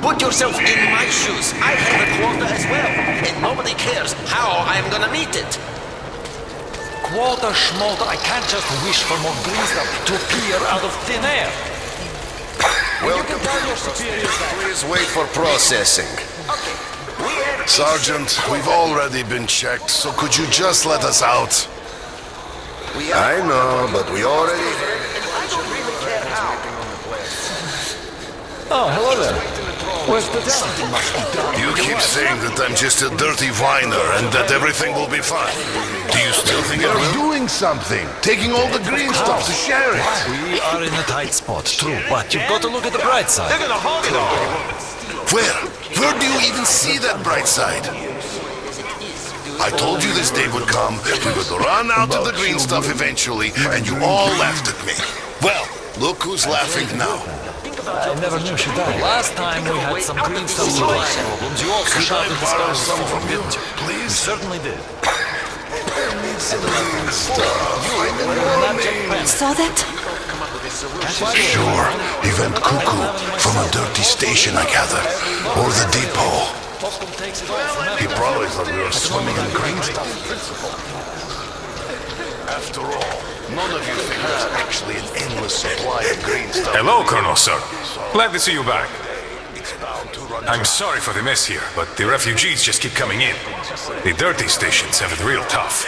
Put yourself in my shoes. I have a quota as well, and nobody cares how I'm gonna meet it. Quota schmolta, I can't just wish for more green stuff to appear out of thin air. You can tell your superiors that. Please wait for processing. Sergeant, we've already been checked, so could you just let us out? I know, but we already... Oh, hello there. Where's the town? You keep saying that I'm just a dirty whiner and that everything will be fine. Do you still think it will? Doing something, taking all the green stuff to share it. We are in a tight spot, true, but you've got to look at the bright side. They're gonna hog it all. Where? Where do you even see that bright side? I told you this day would come. We would run out of the green stuff eventually, and you all laughed at me. Well, look who's laughing now. I never knew she died. Last time we had some green stuff problems, you also Could I shouted the borrow stars some from you, You please? certainly did. Saw that? Sure, he went cuckoo from a dirty station, I gather. Or the depot. He probably thought we were swimming in green stuff. After all, None of you think there's actually an endless supply of green stuff. Hello, Colonel, sir. Glad to see you back. I'm sorry for the mess here, but the refugees just keep coming in. The dirty stations have it real tough.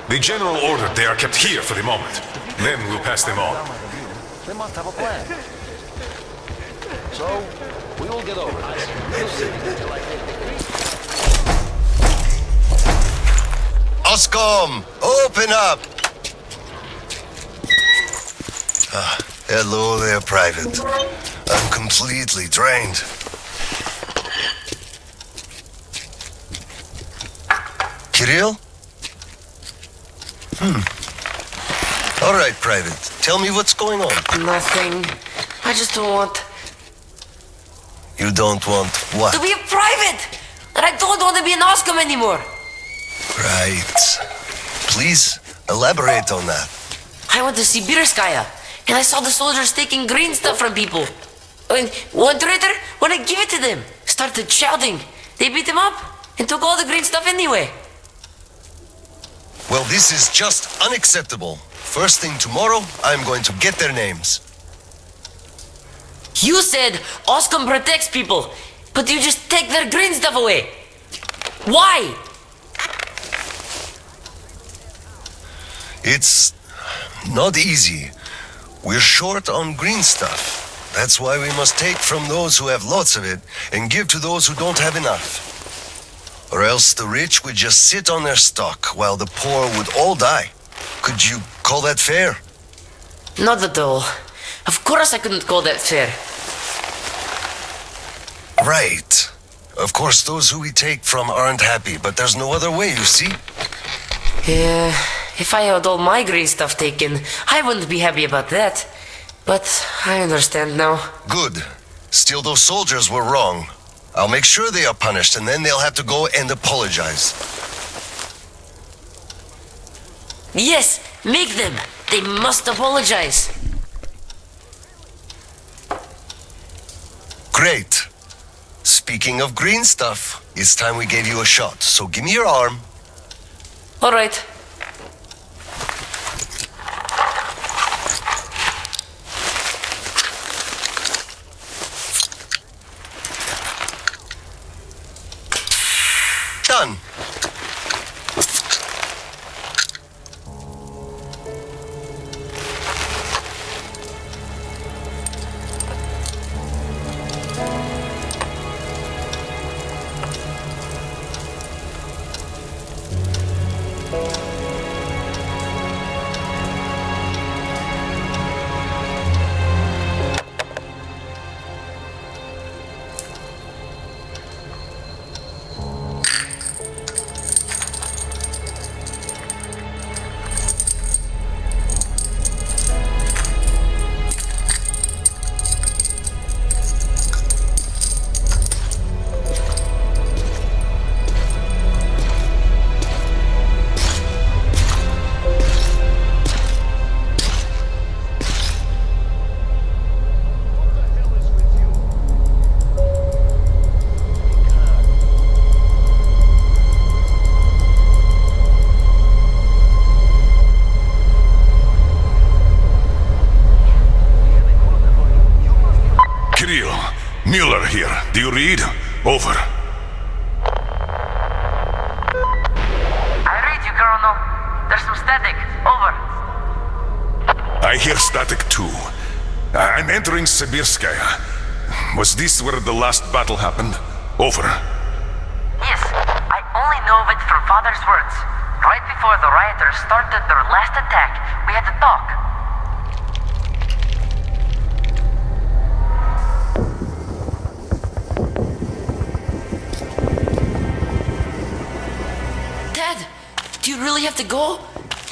The general ordered they are kept here for the moment. Then we'll pass them on. They must have a plan. So, we will get over this. You'll see. Oscom, open up! Hello there, Private. I'm completely drained. Kirill? All right, Private. Tell me what's going on. Nothing. I just don't want You don't want what? to be a private! And I don't want to be an Oscom anymore! Right. Please elaborate on that. I went to Sibirskaya, and I saw the soldiers taking green stuff from people. And one traitor, when I give it to them, started shouting. They beat him up and took all the green stuff anyway. Well, this is just unacceptable. First thing tomorrow, I'm going to get their names. You said Oscom protects people, but you just take their green stuff away. Why? It's not easy. We're short on green stuff. That's why we must take from those who have lots of it and give to those who don't have enough. Or else the rich would just sit on their stock while the poor would all die. Could you call that fair? Not at all. Of course I couldn't call that fair. Right. Of course, those who we take from aren't happy, but there's no other way, you see? Yeah, if I had all my green stuff taken, I wouldn't be happy about that. But I understand now. Good. Still, those soldiers were wrong. I'll make sure they are punished, and then they'll have to go and apologize. Yes, make them. They must apologize. Great. Speaking of green stuff, it's time we gave you a shot, so give me your arm. All right. Done. Mueller here. Do you read? Over. I read you, Colonel. There's some static. Over. I hear static too. I'm entering Sibirskaya. Was this where the last battle happened? Over. Yes, I only know of it from Father's words. Right before the rioters started their last attack, we had to talk. Dad, do you really have to go?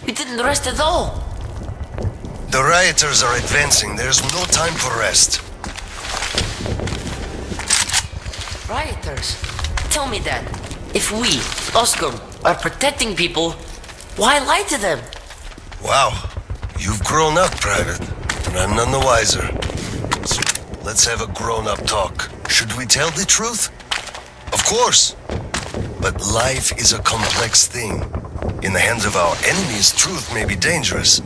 You didn't rest at all. The rioters are advancing. There's no time for rest. Rioters? Tell me that. If we, Oscom, are protecting people, why lie to them? Wow. You've grown up, Private. And I'm none the wiser. So let's have a grown-up talk. Should we tell the truth? Of course. But life is a complex thing. In the hands of our enemies, truth may be dangerous.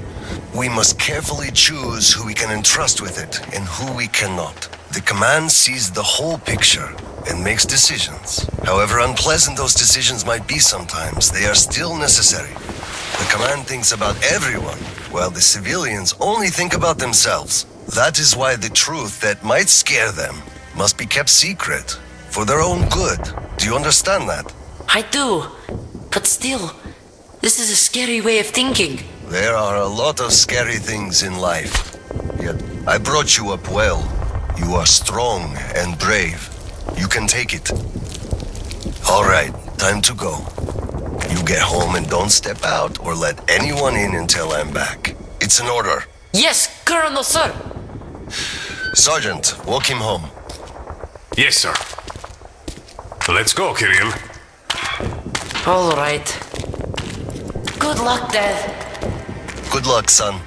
We must carefully choose who we can entrust with it and who we cannot. The command sees the whole picture and makes decisions. However unpleasant those decisions might be sometimes, they are still necessary. The command thinks about everyone, while the civilians only think about themselves. That is why the truth that might scare them must be kept secret, for their own good. Do you understand that? I do. But still, this is a scary way of thinking. There are a lot of scary things in life. Yet, I brought you up well. You are strong and brave. You can take it. All right, time to go. You get home and don't step out or let anyone in until I'm back. It's an order. Yes, Colonel, sir. Sergeant, walk him home. Yes, sir. Let's go, Kirill. All right. Good luck, Dad. Good luck, son.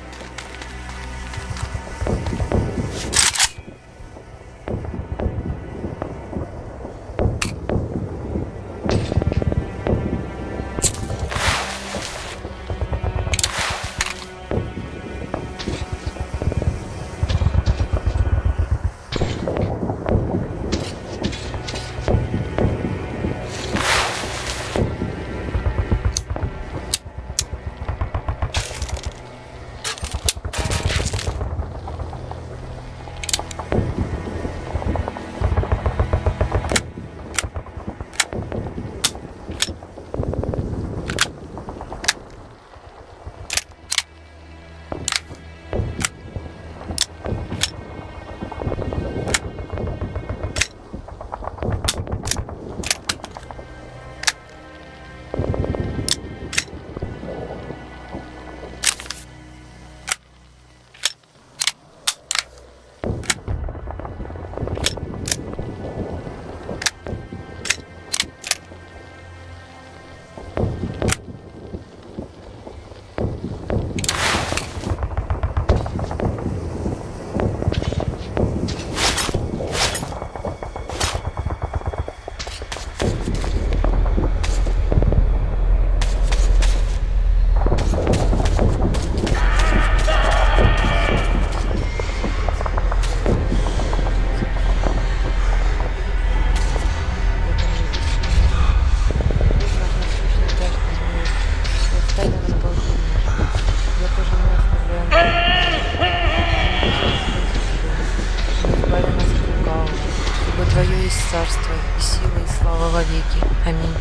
царство, и сила, и слава во веки. Аминь.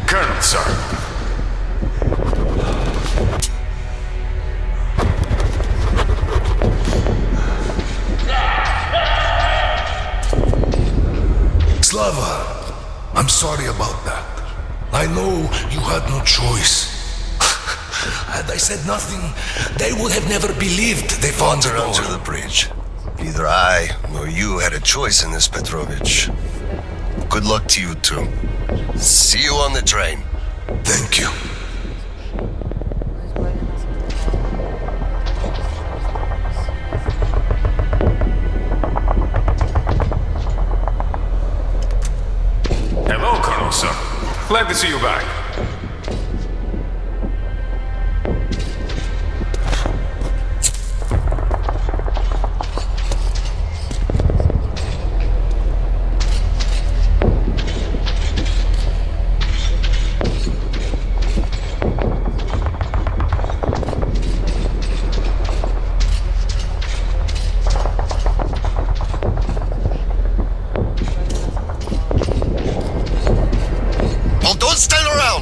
Colonel, sir. Slava, I'm sorry about that. I know you had no choice. Had I said nothing, they would have never believed they found her under the bridge. Neither I nor you had a choice in this, Petrovich. Good luck to you too. See you on the train. Thank you. Hello, Colonel, sir. Glad to see you back. Well, don't stand around!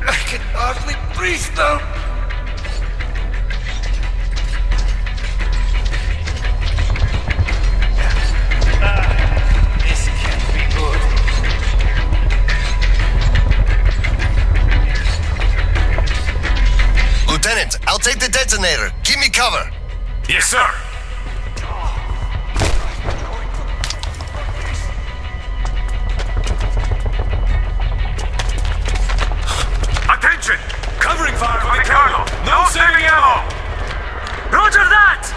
I can hardly breathe now. This can't be good. Lieutenant, I'll take the detonator. Give me cover. Yes, sir. Attention! Covering fire from the cargo. No saving ammo. Roger that!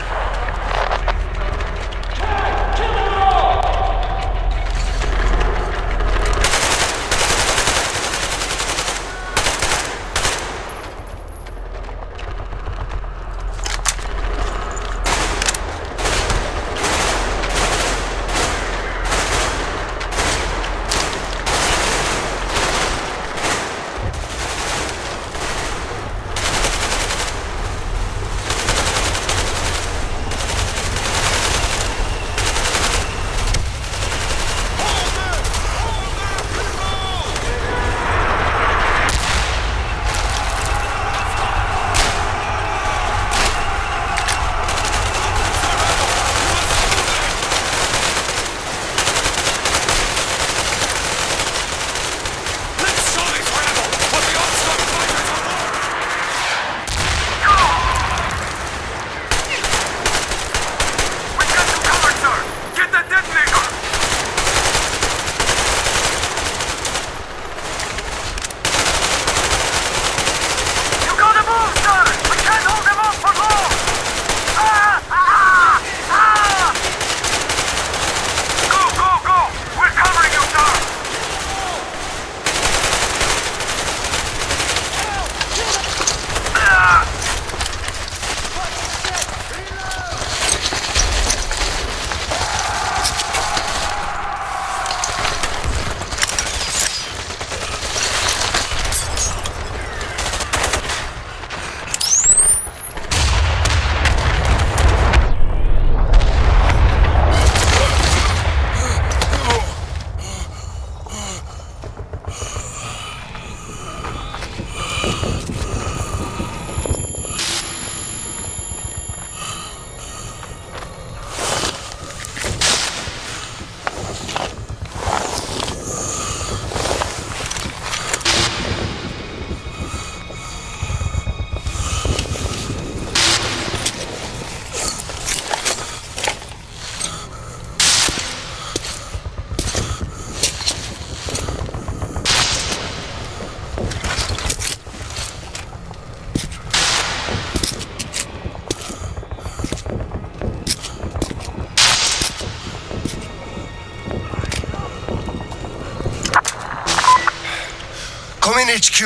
Come in, HQ.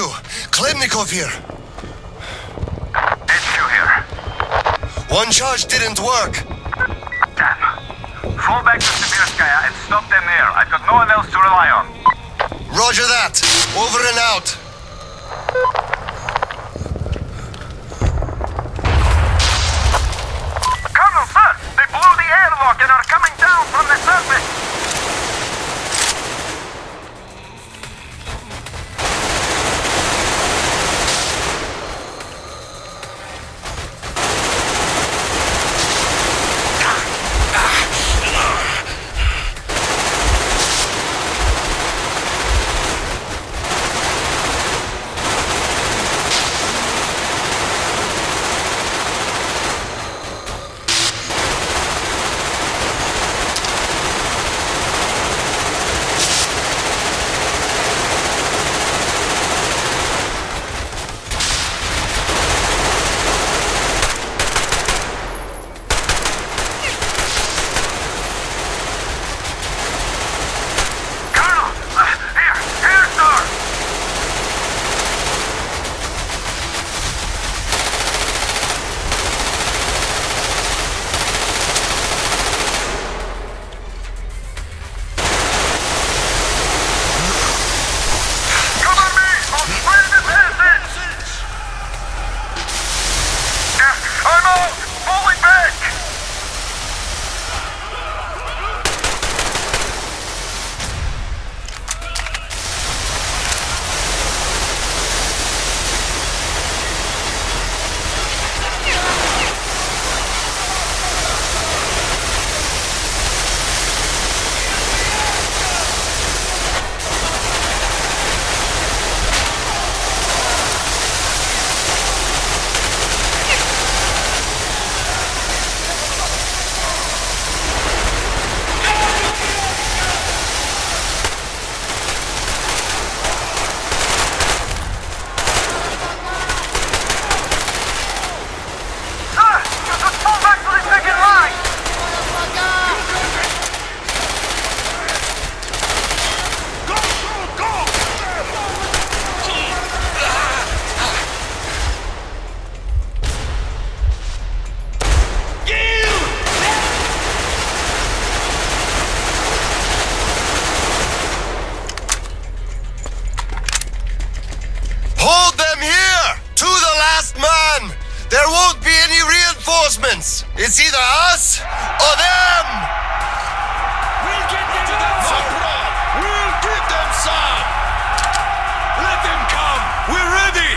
Klebnikov here. HQ here. One charge didn't work. Damn. Fall back to Sibirskaya and stop them there. I've got no one else to rely on. Roger that. Over and out. Colonel, sir! They blew the airlock and are coming down from the surface! I'm out! Falling back! Hold them here! To the last man! There won't be any reinforcements! It's either us or them! We'll get them to them! We'll give them some! Let them come! We're ready!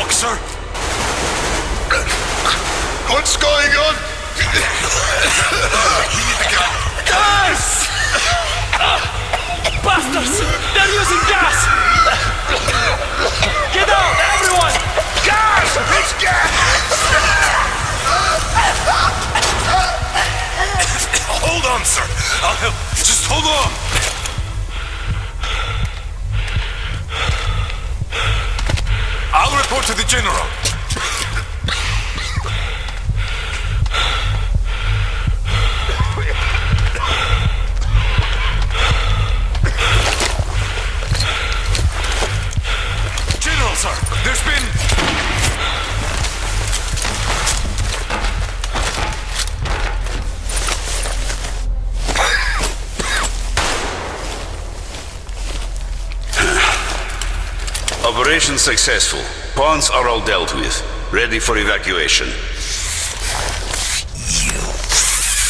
Sir? What's going on? Gas! Bastards! They're using gas! Get out, everyone! Gas! It's gas! Hold on, sir. I'll help. Just hold on. I'll report to the general. General, sir, there's been... Operation successful. Pawns are all dealt with. Ready for evacuation. You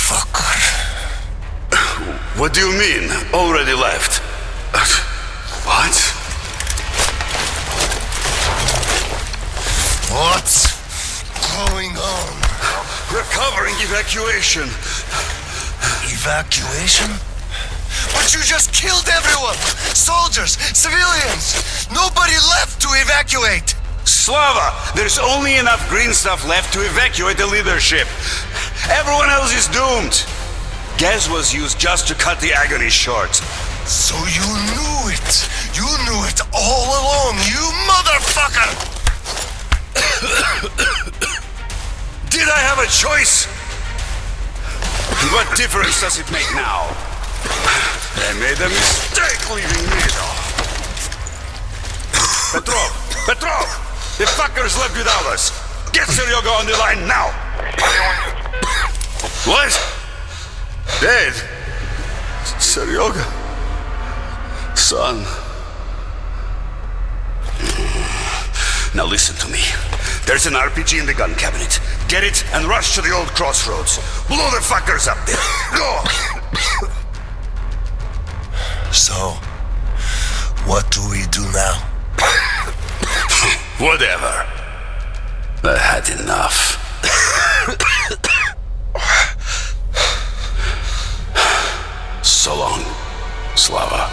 fucker. What do you mean? Already left? What? What's going on? We're covering evacuation. Evacuation? But you just killed everyone! Soldiers, civilians! Nobody left to evacuate! Slava, there's only enough green stuff left to evacuate the leadership. Everyone else is doomed. Gas was used just to cut the agony short. So you knew it! You knew it all along, you motherfucker! Did I have a choice? What difference does it make now? I made a mistake leaving me though. Petrov! The fuckers left without us. Get Seryoga on the line now! What? Dead? Seryoga? Son? Now listen to me. There's an RPG in the gun cabinet. Get it and rush to the old crossroads. Blow the fuckers up there. Go! So, what do we do now? Whatever. I had enough. So long, Slava.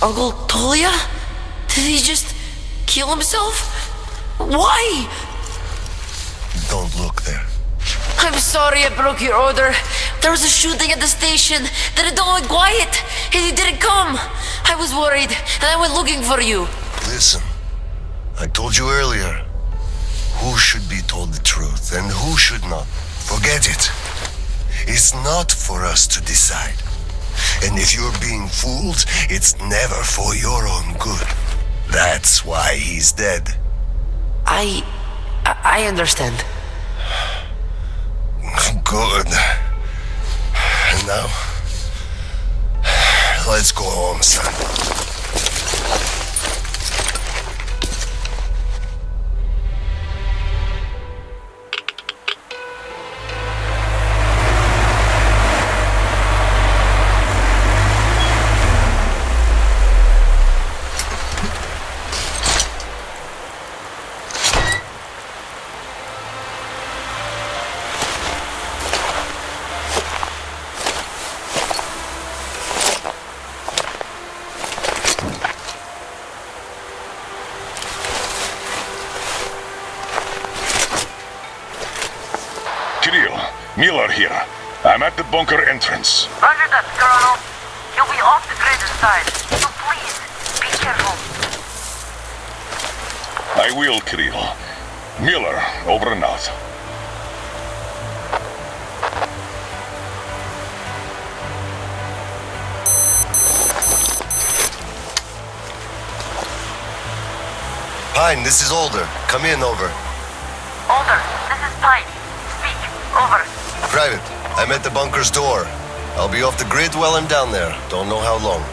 Uncle Tolia? Did he just kill himself? Why? Don't look there. I'm sorry I broke your order. There was a shooting at the station. Then it all went quiet, and you didn't come. I was worried, and I went looking for you. Listen, I told you earlier, who should be told the truth and who should not. Forget it. It's not for us to decide. And if you're being fooled, it's never for your own good. That's why he's dead. I understand. Good. And now, let's go home, son. Miller here. I'm at the bunker entrance. Roger that, Colonel. He'll be off the grid inside, so please, be careful. I will, Kirill. Miller, over and out. Pine, this is Older. Come in, over. Older, this is Pine. Speak, over. Private, I'm at the bunker's door. I'll be off the grid while I'm down there. Don't know how long.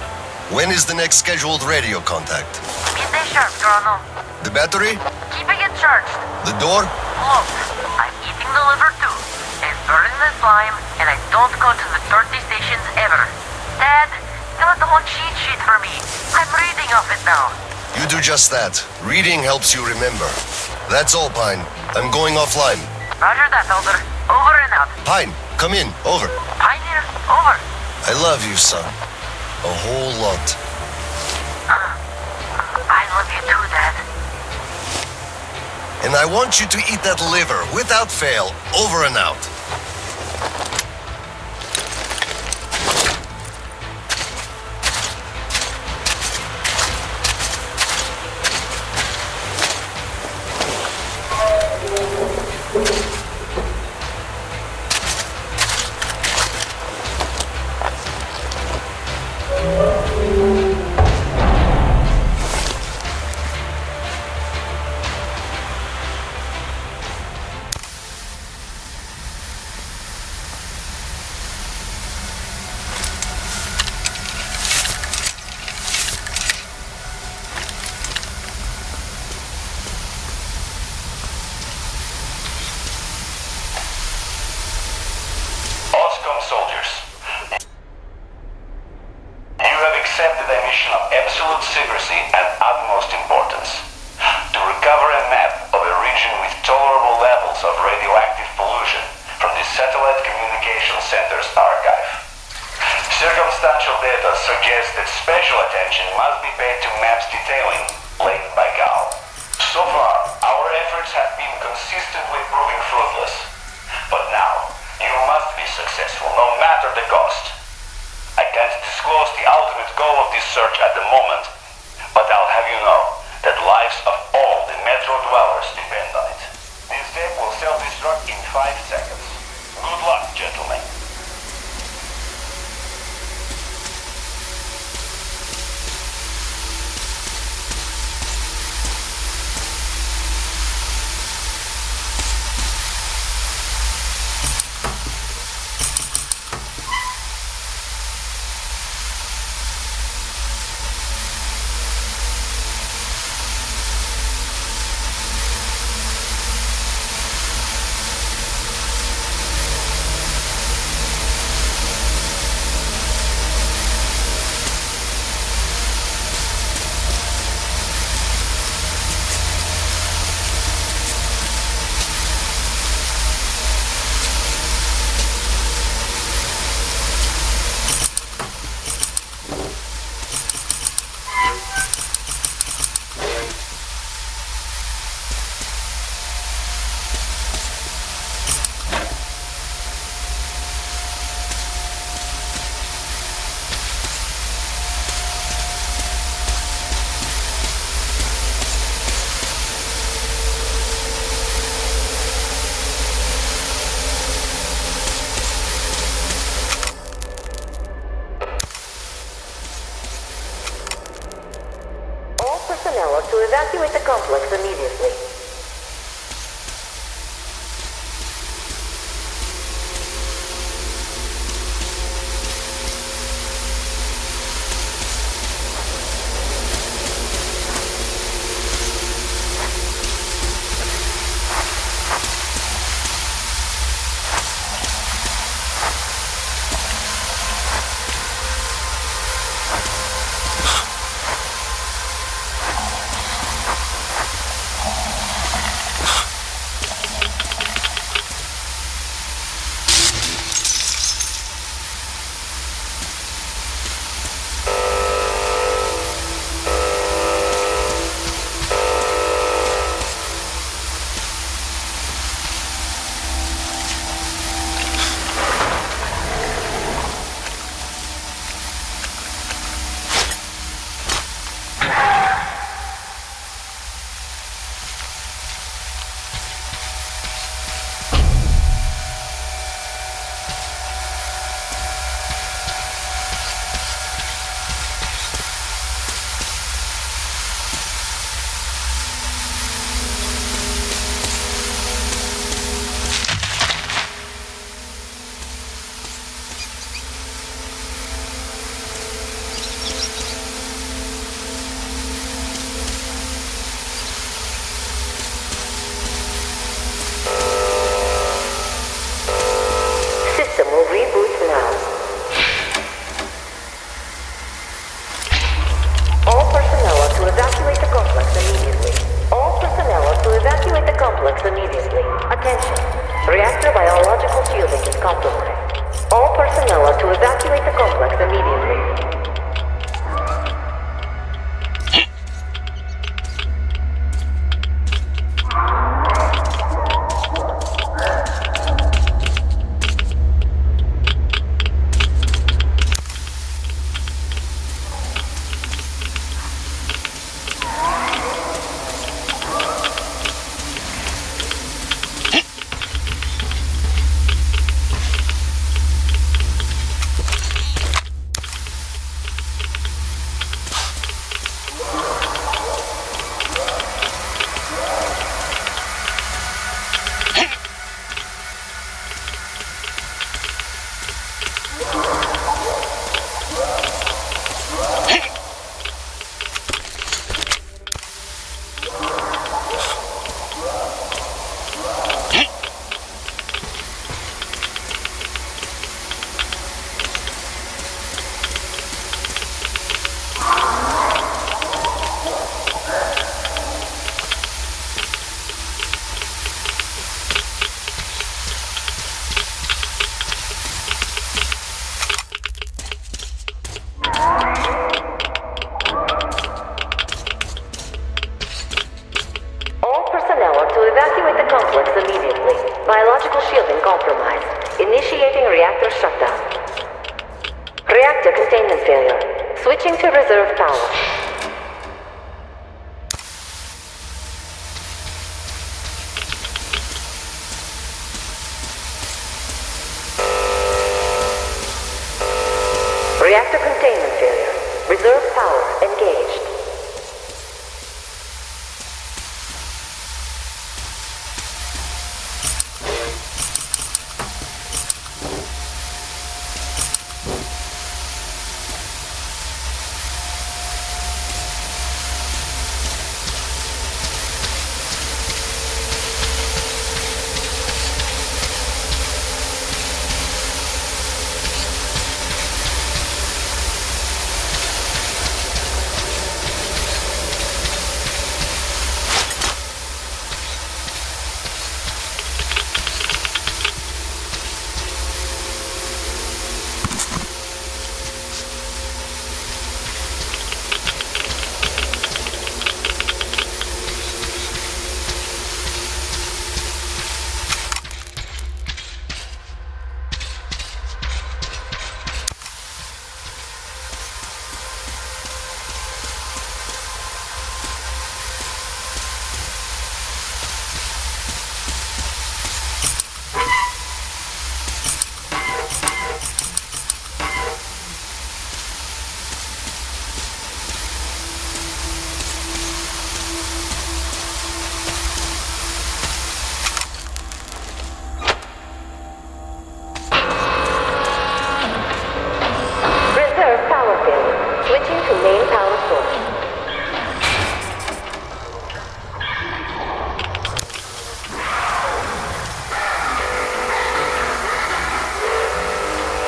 When is the next scheduled radio contact? Midday sharp, Colonel. The battery? Keeping it charged. The door? Look, I'm eating the liver too, and burning the slime, and I don't go to the dirty stations ever. Dad, fill out the whole cheat sheet for me. I'm reading off it now. You do just that. Reading helps you remember. That's all, Pine. I'm going offline. Roger that, Elder. Over and out. Pine, come in. Over. Pine here. Over. I love you, son. A whole lot. I love you too, Dad. And I want you to eat that liver without fail. Over and out. Soldiers, you have accepted a mission of absolute secrecy and utmost importance to recover a map of a region with tolerable levels of radioactive pollution suggests that special attention must be paid to maps detailing, led by Gal. So far, our efforts have been consistently proving fruitless. But now, you must be successful, no matter the cost. I can't disclose the ultimate goal of this search at the moment, but I'll have you know that lives of all the Metro dwellers depend on it. This tape will self-destruct in 5 seconds. Good luck, gentlemen. Personnel to evacuate the complex immediately. containment failure. Switching to reserve power. Reactor containment failure. Reserve power engaged. Switching to main power source.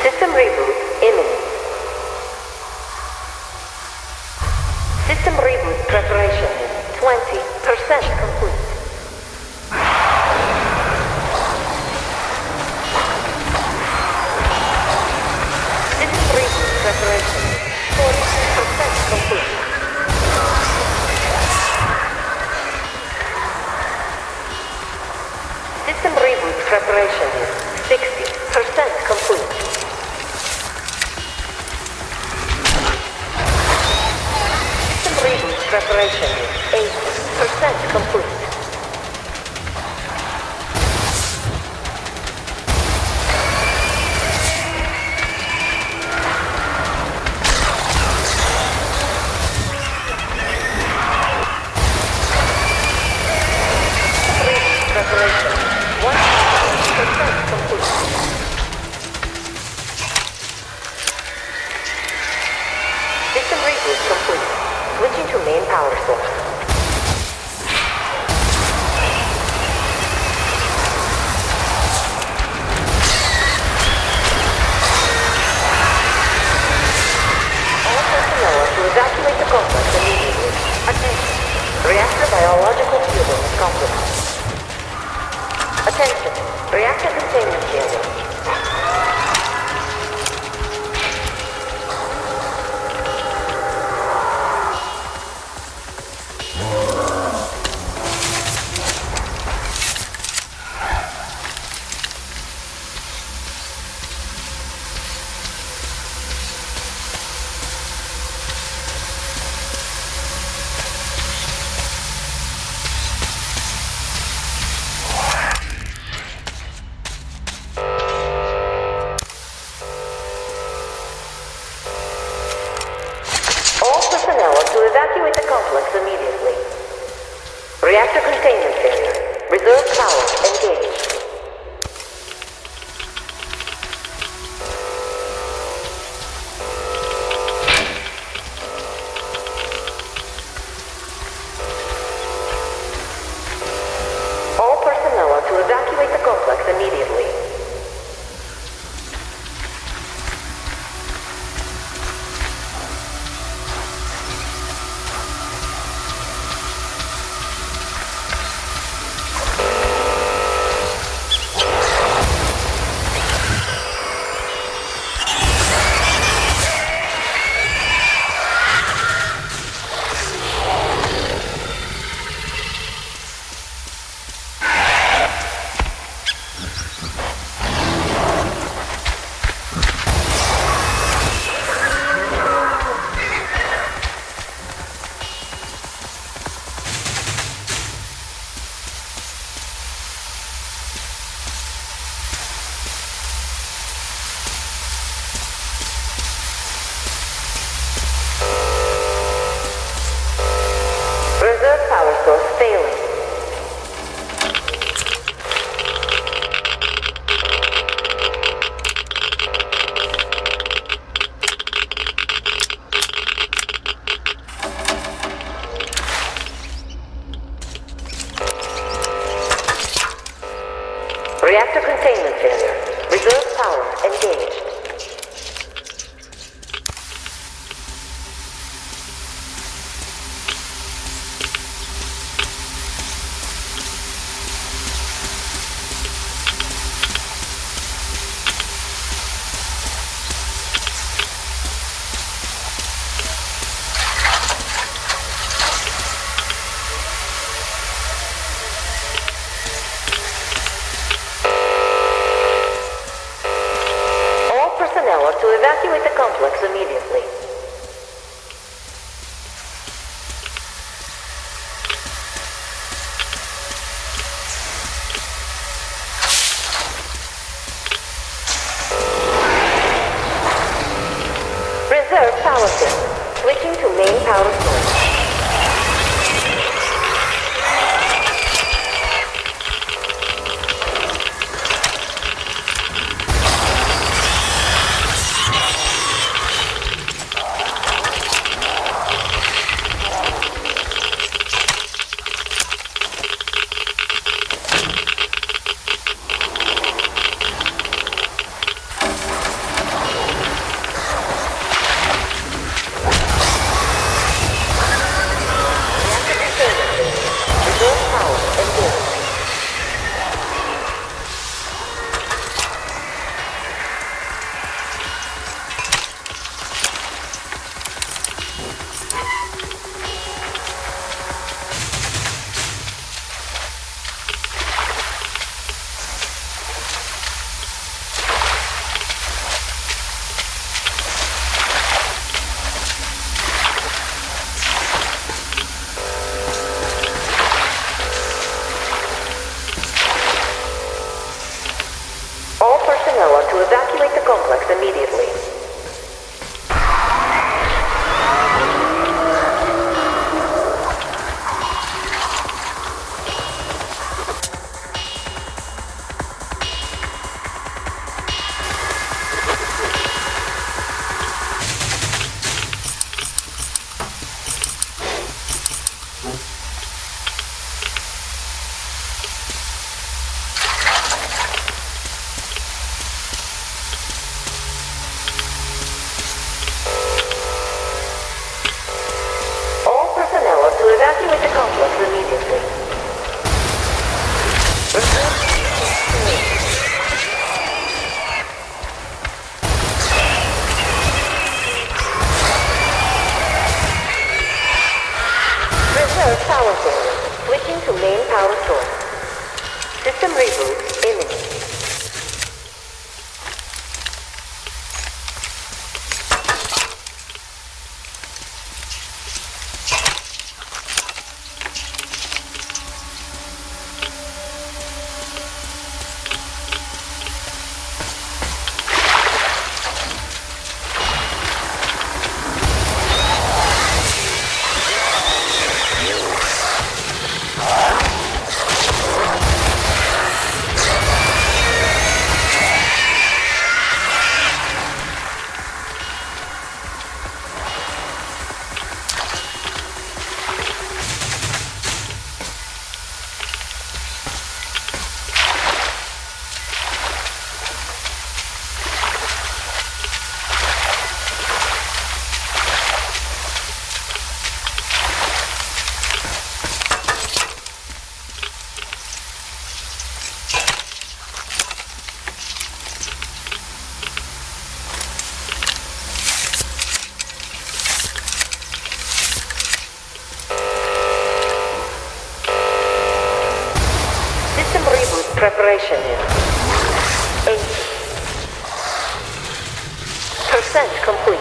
System reboot imminent. System reboot preparation is 20% complete. System reboot preparation is 40% complete. System reboot preparation is 60% complete. System reboot preparation is 80% complete. Preparation 100% complete. System reboot complete. Switching to main power source. All personnel to evacuate the complex immediately. Attention. Reactor biological fuel is compromised. Attention. Reactor containment failure. To evacuate the complex immediately. Reactor containment failure. Reserve power engaged. All personnel are to evacuate the complex immediately. engaged. To evacuate the complex immediately. Reserve power system. Switching to main power source. To evacuate the complex immediately. Evacuate the complex immediately. Reserve power failure. Switching to main power source. System reboot imminent. Preparation is 80% complete.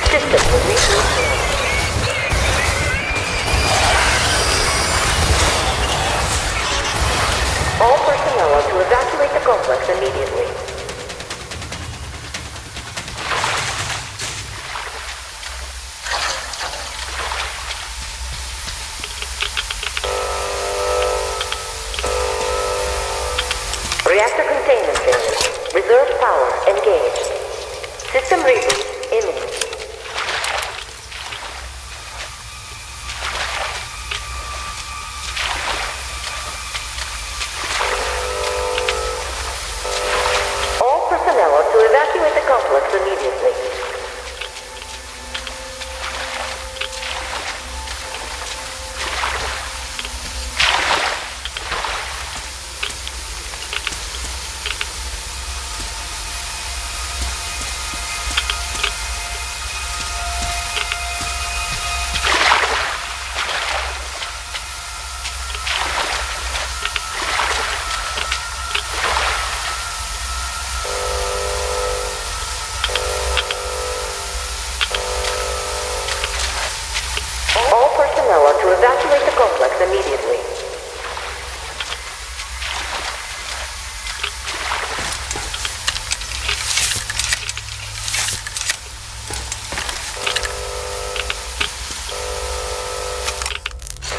System will reboot. All personnel are to evacuate the complex immediately. Reactor containment failure. Reserve power engaged. System reboot imminent. All personnel are to evacuate the complex immediately. All personnel are to evacuate the complex immediately.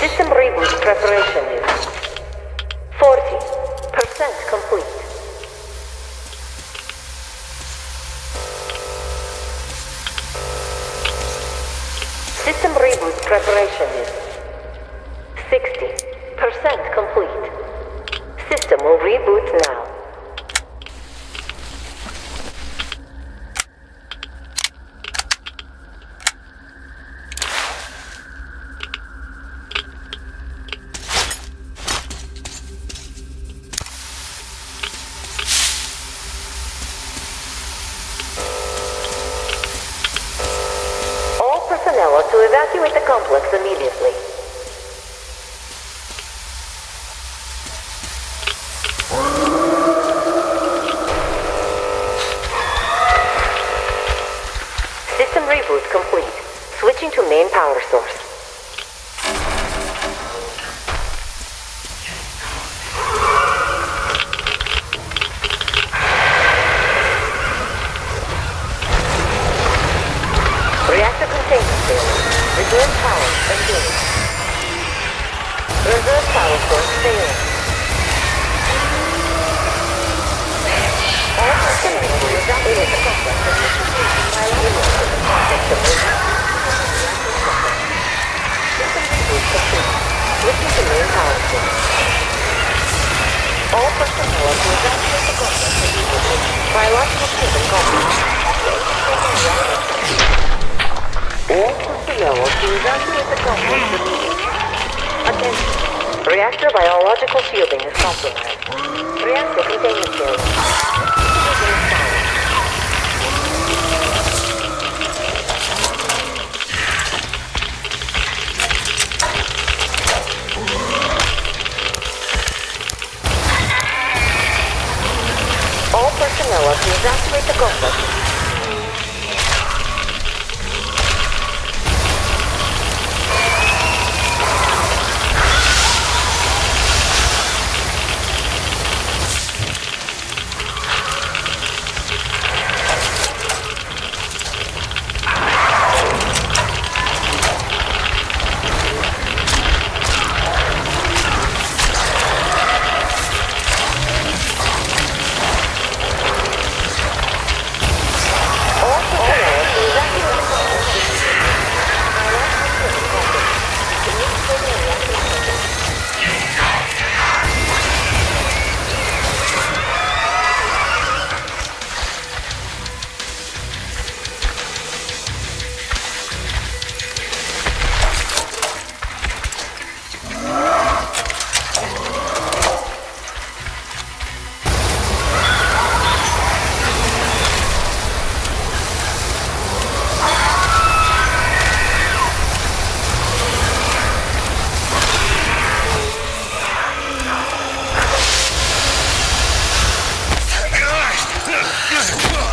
System reboot preparation unit. 40% complete. System reboot preparation unit. 60% complete. System will reboot now. All personnel are to evacuate the complex immediately. System reboot complete. Switching to main power source. Reactor containment failure. Reserve power engaged. Reserve power source failing. All personnel will evacuate the complex while system reboot complete. Switching to main power source. All personnel are to evacuate the complex immediately. Biological shield complex. All personnel are to evacuate the complex immediately. Attention. Reactor biological shielding is compromised. Reactor containment failure. Reserve power. All personnel are to evacuate the complex.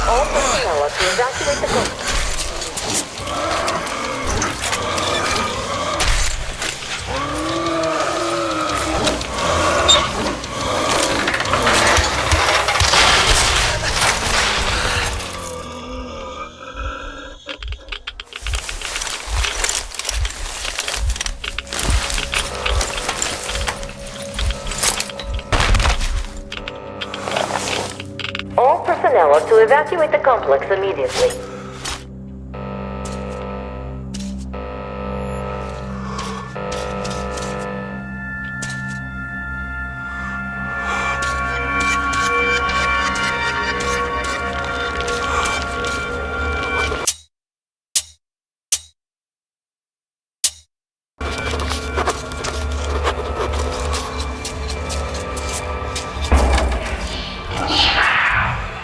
All personnel are to evacuate the complex. personnel are to evacuate the complex immediately.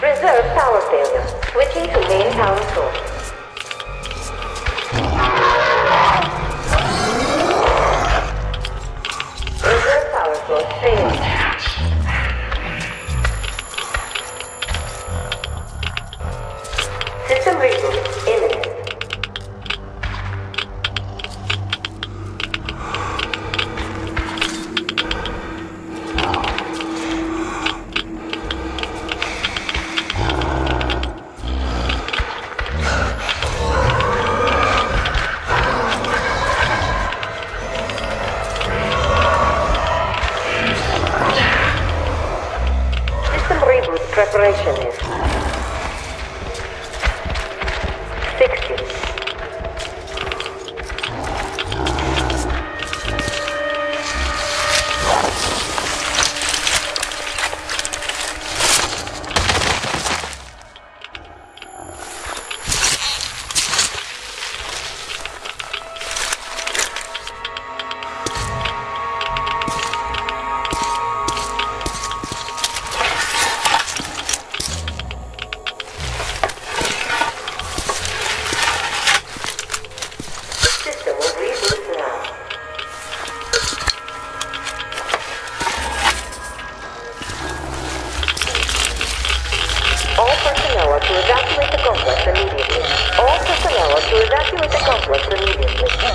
Reserve power failure. Switching to main power source. Reserve power source failing. System reboot imminent. Preparation is 60.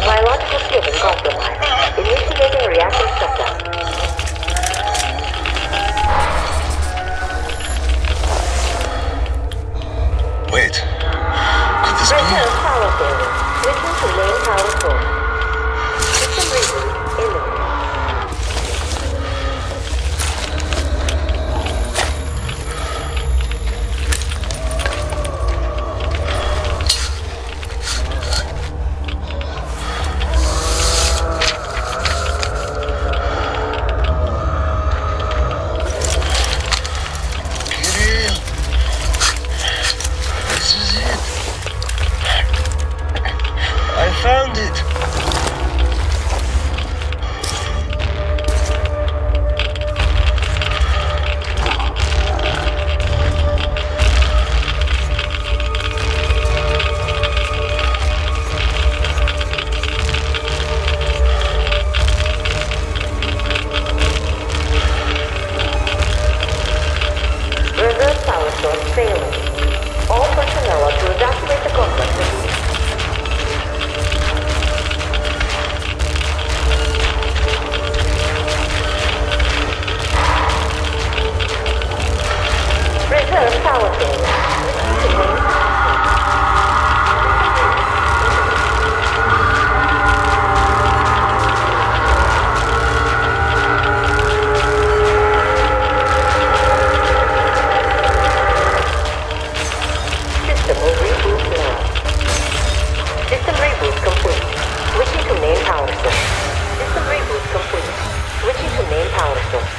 Biological splitting compromised. Initiating reactor shutdown. Wait. Could this be? Reserve power failure. Switching to main power source. System reboot imminent. Found it! Reserve power source failing. All personnel are to evacuate the complex immediately. Reserve power failure. System will reboot now. System reboot complete. Switching to main power source. System reboot complete. Switching to main power source.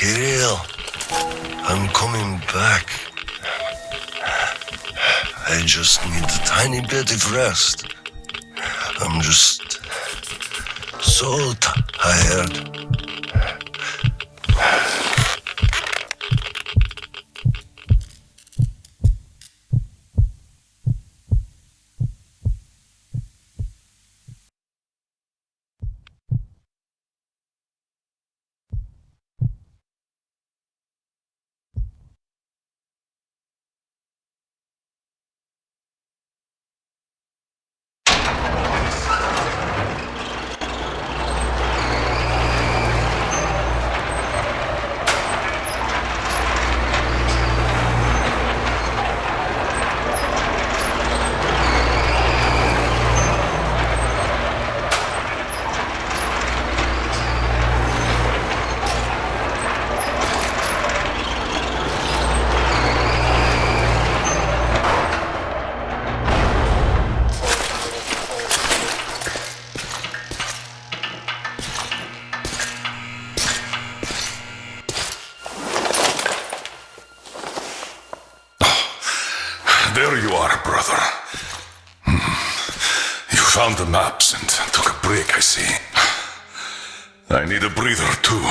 Kirill, I'm coming back. I just need a tiny bit of rest. I'm just so tired. There you are, brother. You found the maps and took a break, I see. I need a breather, too.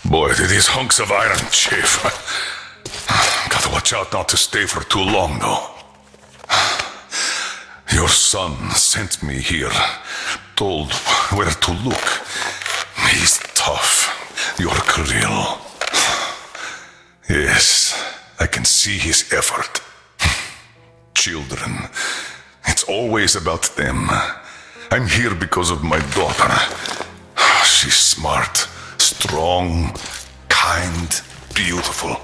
Boy, do these hunks of iron chafe. Gotta watch out not to stay for too long, though. Your son sent me here, told where to look. He's tough, your Kirill. Yes, I can see his effort. Children, it's always about them. I'm here because of my daughter. She's smart, strong, kind, beautiful.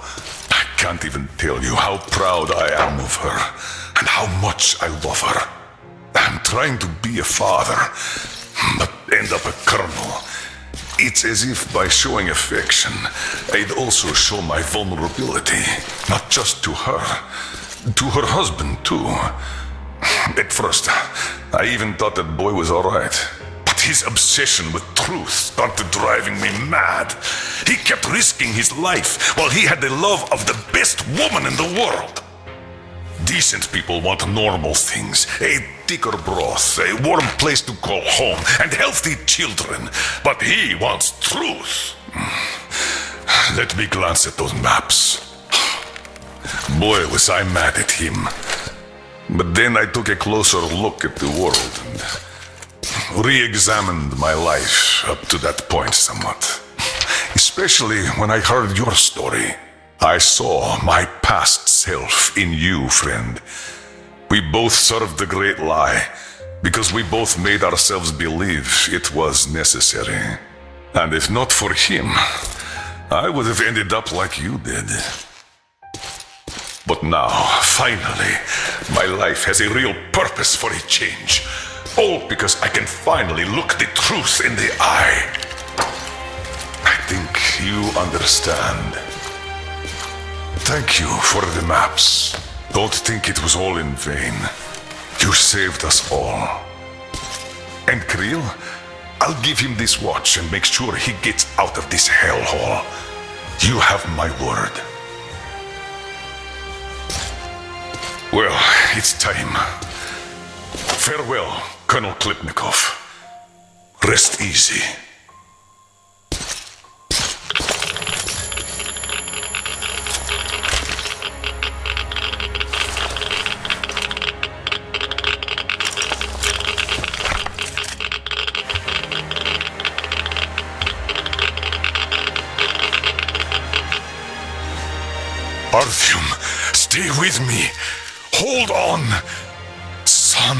I can't even tell you how proud I am of her and how much I love her. I'm trying to be a father, but end up a colonel. It's as if by showing affection, I'd also show my vulnerability, not just to her, to her husband too. At first, I even thought that boy was alright. But his obsession with truth started driving me mad. He kept risking his life while he had the love of the best woman in the world. Decent people want normal things. A thicker broth, a warm place to call home, and healthy children. But he wants truth. Let me glance at those maps. Boy, was I mad at him. But then I took a closer look at the world and re-examined my life up to that point somewhat. Especially when I heard your story. I saw my past self in you, friend. We both served the great lie because we both made ourselves believe it was necessary. And if not for him, I would have ended up like you did. But now, finally, my life has a real purpose for a change. All because I can finally look the truth in the eye. I think you understand. Thank you for the maps. Don't think it was all in vain. You saved us all. And Kirill, I'll give him this watch and make sure he gets out of this hellhole. You have my word. Well, it's time. Farewell, Colonel Klipnikov. Rest easy. Artyom, stay with me. Hold on, son.